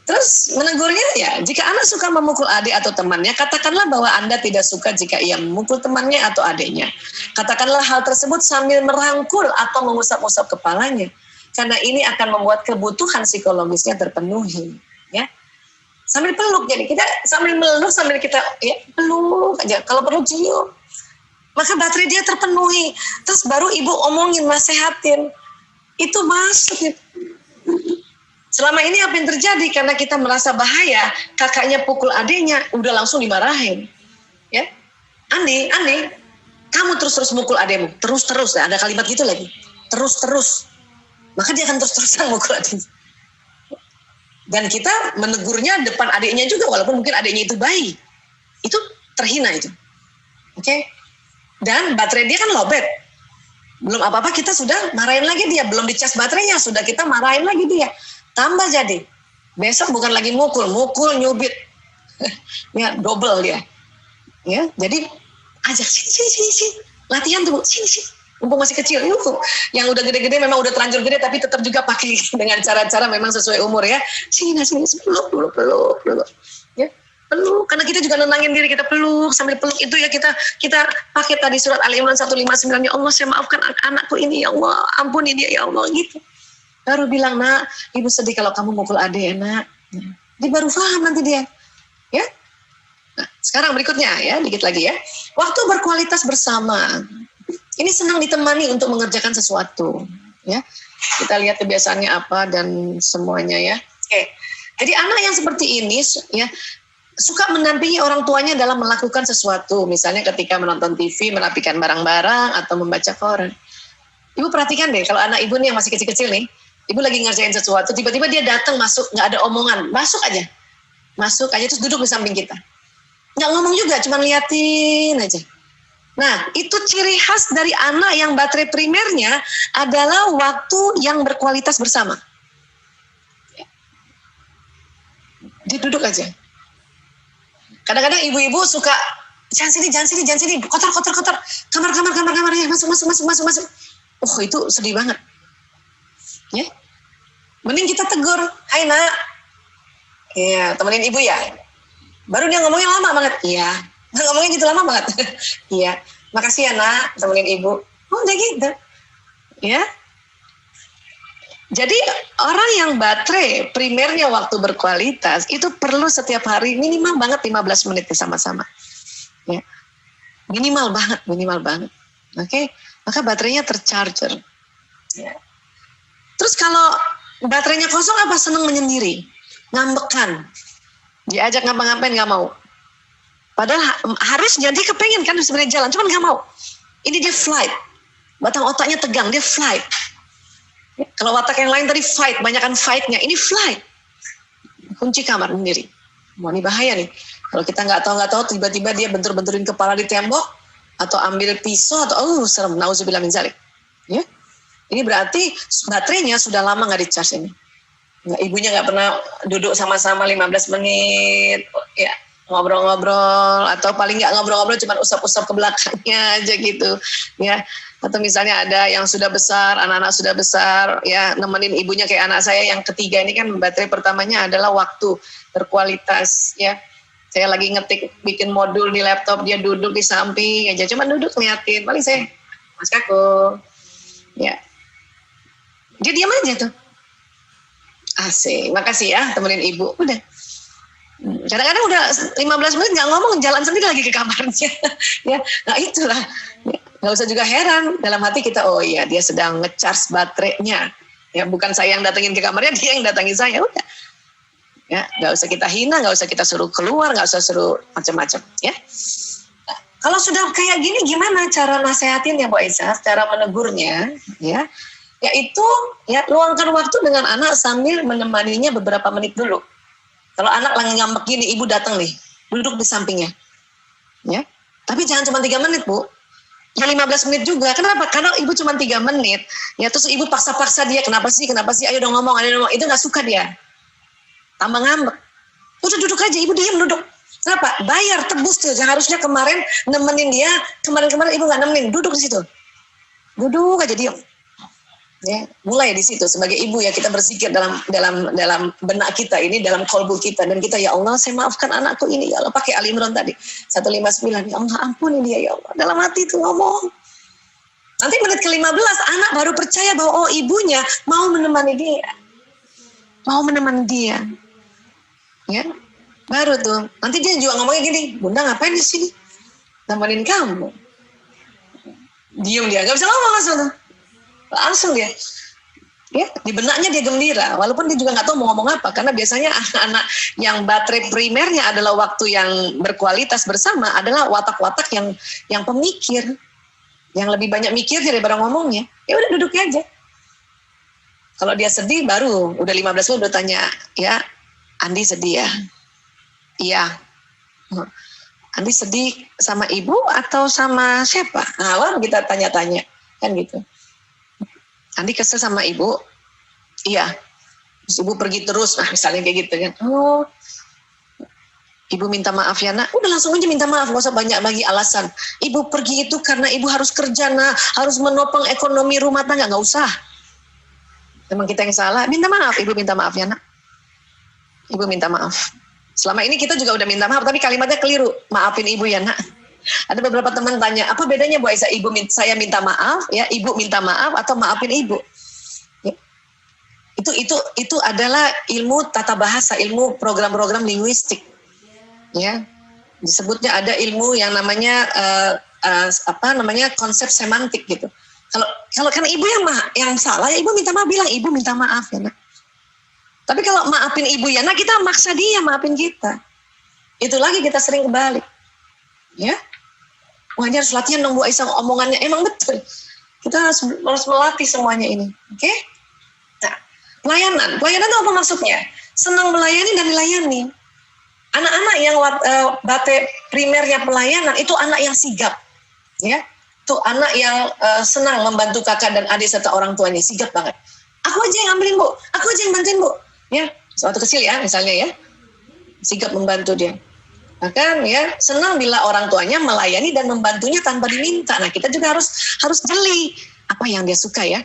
Terus menegurnya ya, jika anak suka memukul adik atau temannya, katakanlah bahwa Anda tidak suka jika ia memukul temannya atau adiknya. Katakanlah hal tersebut sambil merangkul atau mengusap-usap kepalanya. Karena ini akan membuat kebutuhan psikologisnya terpenuhi. Ya. Sambil peluk, jadi kita sambil meluk, sambil kita ya peluk aja. Kalau perlu cium, maka baterai dia terpenuhi. Terus baru ibu omongin, nasehatin. Itu masuk gitu. Selama ini apa yang terjadi? Karena kita merasa bahaya, kakaknya pukul adiknya, udah langsung dimarahin. Ya, Andi, kamu terus-terus mukul adikmu, terus-terus. Ada kalimat gitu lagi, terus-terus. Maka dia akan terus-terusan mukul adiknya. Dan kita menegurnya depan adiknya juga, walaupun mungkin adiknya itu bayi. Itu terhina itu. Oke? Dan baterai dia kan lowbat. Belum apa-apa kita sudah marahin lagi dia, belum dicas baterainya, sudah kita marahin lagi dia. Tambah jadi, besok bukan lagi mukul nyubit, ya double dia, ya. Jadi ajak sini, latihan tuh, sini, mumpung masih kecil, yuk. Yang udah gede-gede memang udah terlanjur gede, tapi tetap juga pakai dengan cara-cara memang sesuai umur ya. Sini, peluk, ya. Peluk, karena kita juga nenangin diri, kita peluk, sambil peluk itu ya kita pakai tadi surat Ali Imran 159, ya Allah saya maafkan anakku ini, ya Allah ampuni dia, ya Allah gitu. Baru bilang, nak, ibu sedih kalau kamu mukul adik, nak. Dia baru paham nanti dia. Ya. Nah, sekarang berikutnya ya, dikit lagi ya. Waktu berkualitas bersama. Ini senang ditemani untuk mengerjakan sesuatu. Ya. Kita lihat kebiasaannya apa dan semuanya ya. Oke. Jadi anak yang seperti ini ya suka mendampingi orang tuanya dalam melakukan sesuatu. Misalnya ketika menonton TV, merapikan barang-barang atau membaca koran. Ibu perhatikan deh, kalau anak ibu nih yang masih kecil-kecil nih, ibu lagi ngerjain sesuatu, tiba-tiba dia datang masuk, nggak ada omongan, masuk aja terus duduk di samping kita, nggak ngomong juga, cuma liatin aja. Nah, itu ciri khas dari anak yang baterai primernya adalah waktu yang berkualitas bersama. Dia duduk aja. Kadang-kadang ibu-ibu suka jangan sini, kotor, kamar ya, masuk. Oh, itu sedih banget. Ya, mending kita tegur, hai nak, ya temenin ibu ya. Baru dia ngomongin lama banget, iya. Ngomongin gitu lama banget, iya. Makasih ya nak, temenin ibu. Oh, udah gitu, ya. Jadi orang yang baterai primernya waktu berkualitas itu perlu setiap hari minimal banget 15 menit sama-sama. Ya, minimal banget. Oke, maka baterainya tercharger. Ya. Terus kalau baterainya kosong apa? Seneng menyendiri, ngambekan, diajak ngapa-ngapain nggak mau. Padahal harusnya dia kepengen kan sebenarnya jalan, cuman nggak mau. Ini dia flight, batang otaknya tegang, dia flight. Kalau watak yang lain tadi fight, banyakan fightnya, ini flight. Kunci kamar sendiri. Wah, ini bahaya nih. Kalau kita nggak tahu tiba-tiba dia bentur-benturin kepala di tembok atau ambil pisau atau serem, nauzubillah min zalik. Ya. Ini berarti baterainya sudah lama nggak di-charge ini. Nah, ibunya nggak pernah duduk sama-sama 15 menit, ya ngobrol-ngobrol, atau paling nggak ngobrol-ngobrol cuma usap-usap ke belakangnya aja gitu, ya. Atau misalnya ada yang sudah besar, anak-anak sudah besar, ya nemenin ibunya kayak anak saya yang ketiga ini kan baterai pertamanya adalah waktu berkualitas, ya. Saya lagi ngetik bikin modul di laptop, dia duduk di samping aja, cuma duduk ngeliatin, paling saya, Mas Kako, ya. Dia diam aja tuh. Asik, makasih ya temenin ibu. Udah. Kadang-kadang udah 15 menit nggak ngomong, jalan sendiri lagi ke kamarnya. Ya, nah itulah. Ya, nggak usah juga heran. Dalam hati kita, oh iya dia sedang ngecharge baterainya. Ya, bukan saya yang datengin ke kamarnya, dia yang datangin saya. Udah. Ya, nggak usah kita hina, nggak usah kita suruh keluar, nggak usah suruh macam-macam. Ya. Nah, kalau sudah kayak gini, gimana cara nasehatinnya Bu Aisyah? Cara menegurnya, ya. Yaitu ya luangkan waktu dengan anak sambil menemaninya beberapa menit dulu. Kalau anak lagi ngambek gini, ibu datang nih, duduk di sampingnya. Ya. Tapi jangan cuma 3 menit, Bu. Ya 15 menit juga. Kenapa? Karena ibu cuma 3 menit, ya terus ibu paksa-paksa dia, kenapa sih, ayo dong ngomong, itu nggak suka dia. Tambah ngambek. Udah duduk aja, ibu diam duduk. Kenapa? Bayar, tebus tuh. Harusnya kemarin nemenin dia, kemarin ibu nggak nemenin, duduk di situ. Duduk aja diam. Ya, mulai di situ sebagai ibu ya kita berpikir dalam benak kita ini, dalam kolbu kita, dan kita, ya Allah saya maafkan anakku ini ya Allah, pakai Ali Imran tadi 159, ya Allah ampuni dia ya Allah, dalam hati itu ngomong. Nanti menit ke-15 anak baru percaya bahwa oh ibunya mau menemani dia, ya baru tuh nanti dia juga ngomongnya gini, bunda ngapain di sini, nemenin kamu. Diam dia, nggak bisa ngomong langsung dia, ya di benaknya dia gembira, walaupun dia juga nggak tahu mau ngomong apa, karena biasanya anak-anak yang baterai primernya adalah waktu yang berkualitas bersama adalah watak-watak yang pemikir, yang lebih banyak mikir daripada ngomongnya. Ya udah duduk aja. Kalau dia sedih baru udah 15 menit udah tanya, ya Andi sedih ya? Iya. Andi sedih sama ibu atau sama siapa? Nah, baru kita tanya-tanya kan gitu. Andi kesel sama ibu, iya. Terus ibu pergi terus, nah misalnya kayak gitu kan. Oh, ibu minta maaf ya nak. Udah langsung aja minta maaf, gak usah banyak bagi alasan. Ibu pergi itu karena ibu harus kerja nak, harus menopang ekonomi rumah tangga, nggak usah. Memang kita yang salah, minta maaf, ibu minta maaf ya nak. Ibu minta maaf. Selama ini kita juga udah minta maaf, tapi kalimatnya keliru. Maafin ibu ya nak. Ada beberapa teman tanya, apa bedanya Bu Aisyah, saya minta maaf, ya ibu minta maaf atau maafin ibu? Ya. Itu adalah ilmu tata bahasa, ilmu program-program linguistik. Ya, disebutnya ada ilmu yang namanya konsep semantik gitu. Kalau kan ibu yang salah, ya ibu minta maaf, bilang ibu minta maaf ya nak. Tapi kalau maafin ibu ya nak, kita maksa dia maafin kita. Itu lagi kita sering kebalik. Ya. Makanya harus latihan dong Bu Aisyah omongannya, emang betul. Kita harus melatih semuanya ini. Oke? Nah, pelayanan itu apa maksudnya? Senang melayani dan dilayani. Anak-anak yang baterai primernya pelayanan itu anak yang sigap. Ya. Itu anak yang senang membantu kakak dan adik serta orang tuanya, sigap banget. Aku aja yang ambilin Bu, aku aja yang bantuin Bu. Ya, waktu kecil ya misalnya ya. Sigap membantu dia. Bahkan ya senang bila orang tuanya melayani dan membantunya tanpa diminta. Nah kita juga harus jeli apa yang dia suka ya.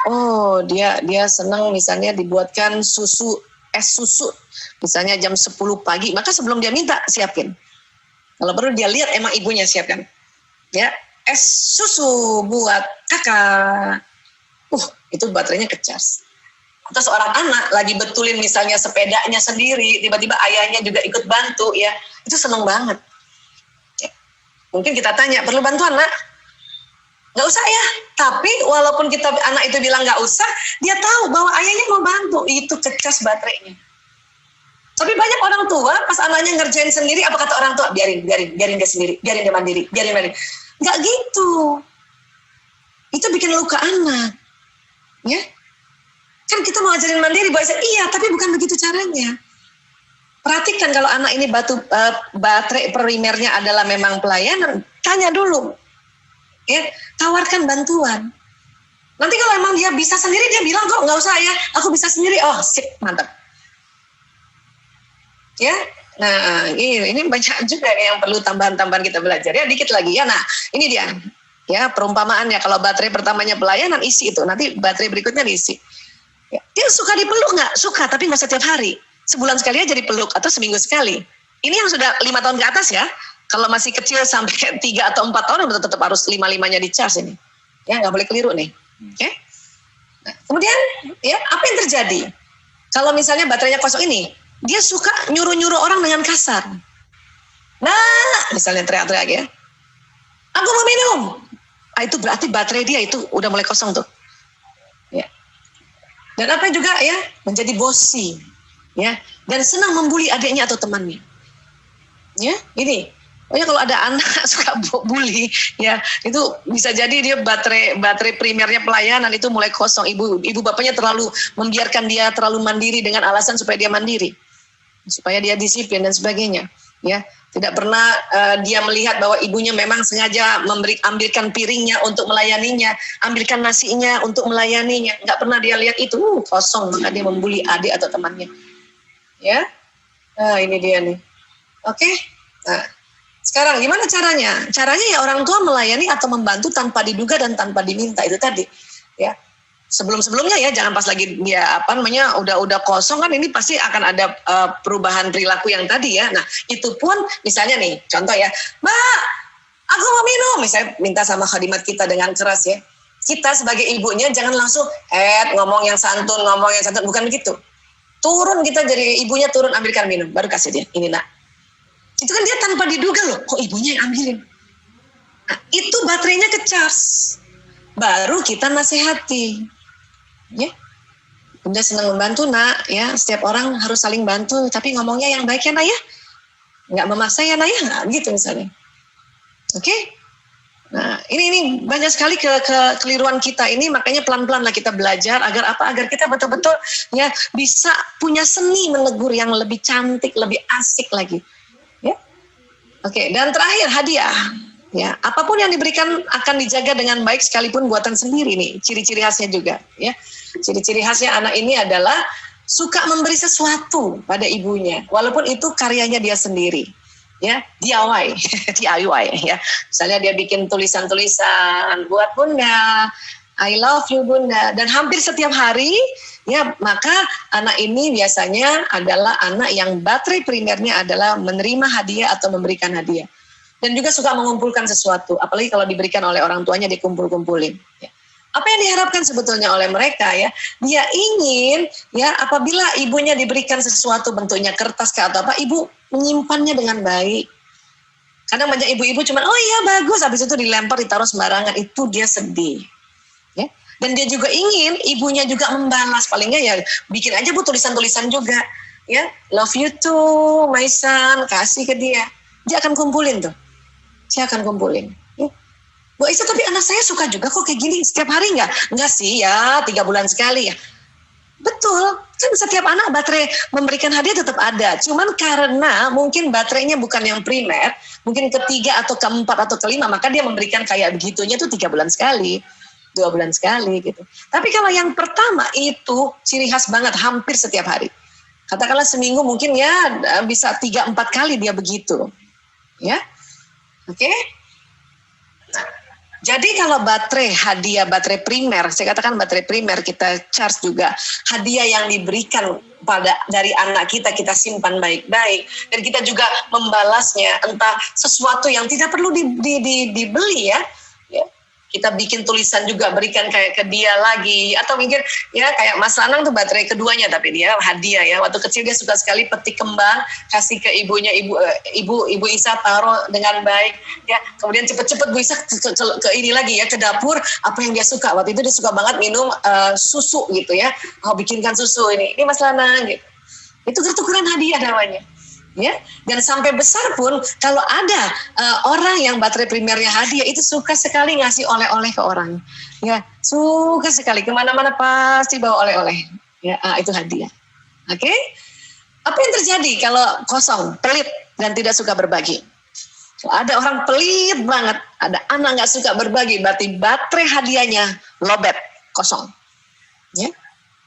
Oh dia senang misalnya dibuatkan es susu misalnya jam 10 pagi, maka sebelum dia minta siapin. Kalau perlu dia lihat emang ibunya siapkan. Ya es susu buat kakak. Itu baterainya kecas. Atau seorang anak lagi betulin misalnya sepedanya sendiri, tiba-tiba ayahnya juga ikut bantu ya, itu seneng banget. Ya. Mungkin kita tanya, perlu bantuan nak? Nggak usah ya, tapi walaupun anak itu bilang nggak usah, dia tahu bahwa ayahnya mau bantu, itu kecas baterainya. Tapi banyak orang tua pas anaknya ngerjain sendiri, apa kata orang tua? Biarin dia sendiri, biarin dia mandiri. Nggak gitu. Itu bikin luka anak. Ya. Kan kita mau ajarin mandiri, iya, tapi bukan begitu caranya. Perhatikan kalau anak ini baterai primernya adalah memang pelayanan, tanya dulu, ya, tawarkan bantuan. Nanti kalau emang dia bisa sendiri, dia bilang kok nggak usah ya, aku bisa sendiri, oh sip, mantap. Ya, nah ini banyak juga yang perlu tambahan-tambahan kita belajar ya, dikit lagi ya. Nah ini dia, ya perumpamaannya kalau baterai pertamanya pelayanan isi itu, nanti baterai berikutnya diisi. Ya. Dia suka dipeluk nggak? Suka, tapi nggak setiap hari. Sebulan sekali aja dipeluk atau seminggu sekali. Ini yang sudah 5 tahun ke atas ya. Kalau masih kecil sampai 3 atau 4 tahun udah tetap harus 5-5-nya di charge ini. Ya nggak boleh keliru nih. Oke? Nah, kemudian ya apa yang terjadi? Kalau misalnya baterainya kosong ini, dia suka nyuruh-nyuruh orang dengan kasar. Nah, misalnya teriak-teriak ya. Aku mau minum. Itu berarti baterai dia itu udah mulai kosong tuh. Ya. Dan apa juga ya, menjadi bosi, ya, dan senang membuli adiknya atau temannya, ya, ini, kalau ada anak suka bully, ya, itu bisa jadi dia baterai primernya pelayanan itu mulai kosong, ibu bapaknya terlalu membiarkan dia terlalu mandiri dengan alasan supaya dia mandiri, supaya dia disiplin dan sebagainya, ya. Tidak pernah dia melihat bahwa ibunya memang sengaja ambilkan piringnya untuk melayaninya, ambilkan nasinya untuk melayaninya. Nggak pernah dia lihat itu, kosong, maka dia membuli adik atau temannya. Ya, nah ini dia nih. Oke, nah sekarang gimana caranya? Caranya ya orang tua melayani atau membantu tanpa diduga dan tanpa diminta itu tadi. Ya, sebelum-sebelumnya ya, jangan pas lagi dia udah kosong kan, ini pasti akan ada perubahan perilaku yang tadi ya. Nah itu pun misalnya nih contoh ya, Mbak aku mau minum, misalnya minta sama khadimat kita dengan keras ya, kita sebagai ibunya jangan langsung ngomong yang santun, bukan begitu. Turun, kita jadi ibunya turun, ambilkan minum, baru kasih dia, ini nak. Itu kan dia tanpa diduga loh, kok ibunya yang ambilin. Nah, itu baterainya ke-charge. Baru kita nasihati. Ya. Bunda senang membantu nak, ya. Setiap orang harus saling bantu, tapi ngomongnya yang baik ya nak ya. Nggak memaksa ya nak ya, nggak gitu misalnya. Oke? Nah, ini banyak sekali kekeliruan kita ini, makanya pelan-pelan lah kita belajar agar apa? Agar kita betul-betul ya bisa punya seni menegur yang lebih cantik, lebih asik lagi. Ya. Oke, dan terakhir hadiah. Ya, apapun yang diberikan akan dijaga dengan baik sekalipun buatan sendiri nih. Ciri-ciri khasnya juga, ya. Ciri-ciri khasnya anak ini adalah suka memberi sesuatu pada ibunya, walaupun itu karyanya dia sendiri. Ya, DIY, DIY ya. Misalnya dia bikin tulisan-tulisan buat Bunda, I love you Bunda, dan hampir setiap hari ya, maka anak ini biasanya adalah anak yang baterai primernya adalah menerima hadiah atau memberikan hadiah. Dan juga suka mengumpulkan sesuatu, apalagi kalau diberikan oleh orang tuanya dikumpul-kumpulin. Ya. Apa yang diharapkan sebetulnya oleh mereka ya? Dia ingin ya apabila ibunya diberikan sesuatu bentuknya kertas atau apa, ibu menyimpannya dengan baik. Kadang banyak ibu-ibu cuma oh iya bagus, habis itu dilempar ditaruh sembarangan, itu dia sedih. Ya. Dan dia juga ingin ibunya juga membalas, palingnya ya bikin aja bu tulisan-tulisan juga. Ya, love you too, my son, kasih ke dia. Dia akan kumpulin tuh. Saya akan kumpulin. Bu Aisyah, tapi anak saya suka juga kok kayak gini. Setiap hari nggak? Nggak sih ya, 3 bulan sekali ya. Betul, kan setiap anak baterai memberikan hadiah tetap ada. Cuman karena mungkin baterainya bukan yang primer, mungkin ketiga atau keempat atau kelima, maka dia memberikan kayak begitunya tuh 3 bulan sekali, 2 bulan sekali gitu. Tapi kalau yang pertama itu ciri khas banget, hampir setiap hari. Katakanlah seminggu mungkin ya bisa 3-4 kali dia begitu. Ya. Oke, nah, jadi kalau hadiah baterai primer, saya katakan baterai primer kita charge juga, hadiah yang diberikan dari anak kita simpan baik-baik, dan kita juga membalasnya, entah sesuatu yang tidak perlu dibeli ya. Kita bikin tulisan juga berikan kayak ke dia lagi, atau mikir ya kayak Mas Lanang tuh baterai keduanya, tapi dia hadiah ya, waktu kecil dia suka sekali petik kembang, kasih ke ibunya, ibu Isa taruh dengan baik ya, kemudian cepet-cepet Bu Isa ke ini lagi ya, ke dapur, apa yang dia suka, waktu itu dia suka banget minum susu gitu ya, bikinkan susu ini Mas Lanang gitu, itu tukeran hadiah namanya. Ya, dan sampai besar pun kalau ada orang yang baterai primernya hadiah itu suka sekali ngasih oleh-oleh ke orang, ya suka sekali, kemana-mana pasti bawa oleh-oleh, ya itu hadiah. Oke, apa yang terjadi kalau kosong, pelit dan tidak suka berbagi? Kalau ada orang pelit banget, ada anak nggak suka berbagi, berarti baterai hadiahnya lobet, kosong. Ya,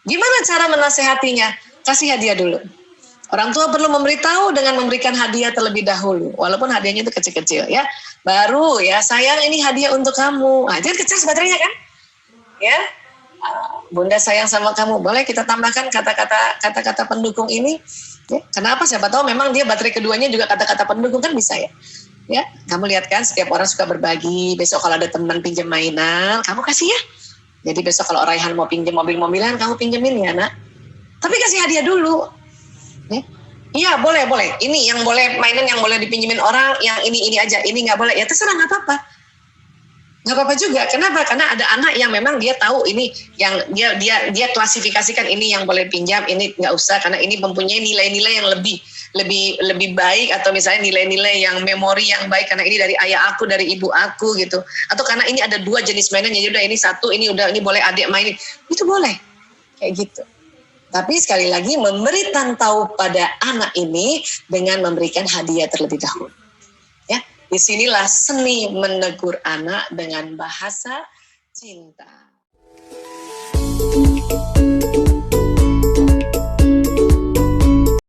gimana cara menasehatinya? Kasih hadiah dulu. Orang tua perlu memberitahu dengan memberikan hadiah terlebih dahulu, walaupun hadiahnya itu kecil-kecil ya. Baru ya, sayang ini hadiah untuk kamu. Nah, jangan kecil baterainya kan? Ya, Bunda sayang sama kamu. Boleh kita tambahkan kata-kata pendukung ini? Ya, kenapa? Siapa tahu memang dia baterai keduanya juga kata-kata pendukung, kan bisa ya. Ya, kamu lihat kan setiap orang suka berbagi. Besok kalau ada teman pinjam mainan, kamu kasih ya. Jadi besok kalau Raihan mau pinjam mobil-mobilan, kamu pinjemin ya nak. Tapi kasih hadiah dulu. Iya boleh. Ini yang boleh mainan yang boleh dipinjemin orang, yang ini aja, ini nggak boleh. Ya terserah, nggak apa-apa. Nggak apa-apa juga. Kenapa? Karena ada anak yang memang dia tahu ini yang dia klasifikasikan, ini yang boleh pinjam, ini nggak usah karena ini mempunyai nilai-nilai yang lebih baik, atau misalnya nilai-nilai yang memori yang baik karena ini dari ayah aku, dari ibu aku gitu. Atau karena ini ada 2 jenis mainan, jadi udah ini satu, ini boleh adik main. Itu boleh. Kayak gitu. Tapi sekali lagi memberitahu pada anak ini dengan memberikan hadiah terlebih dahulu. Ya, disinilah seni menegur anak dengan bahasa cinta.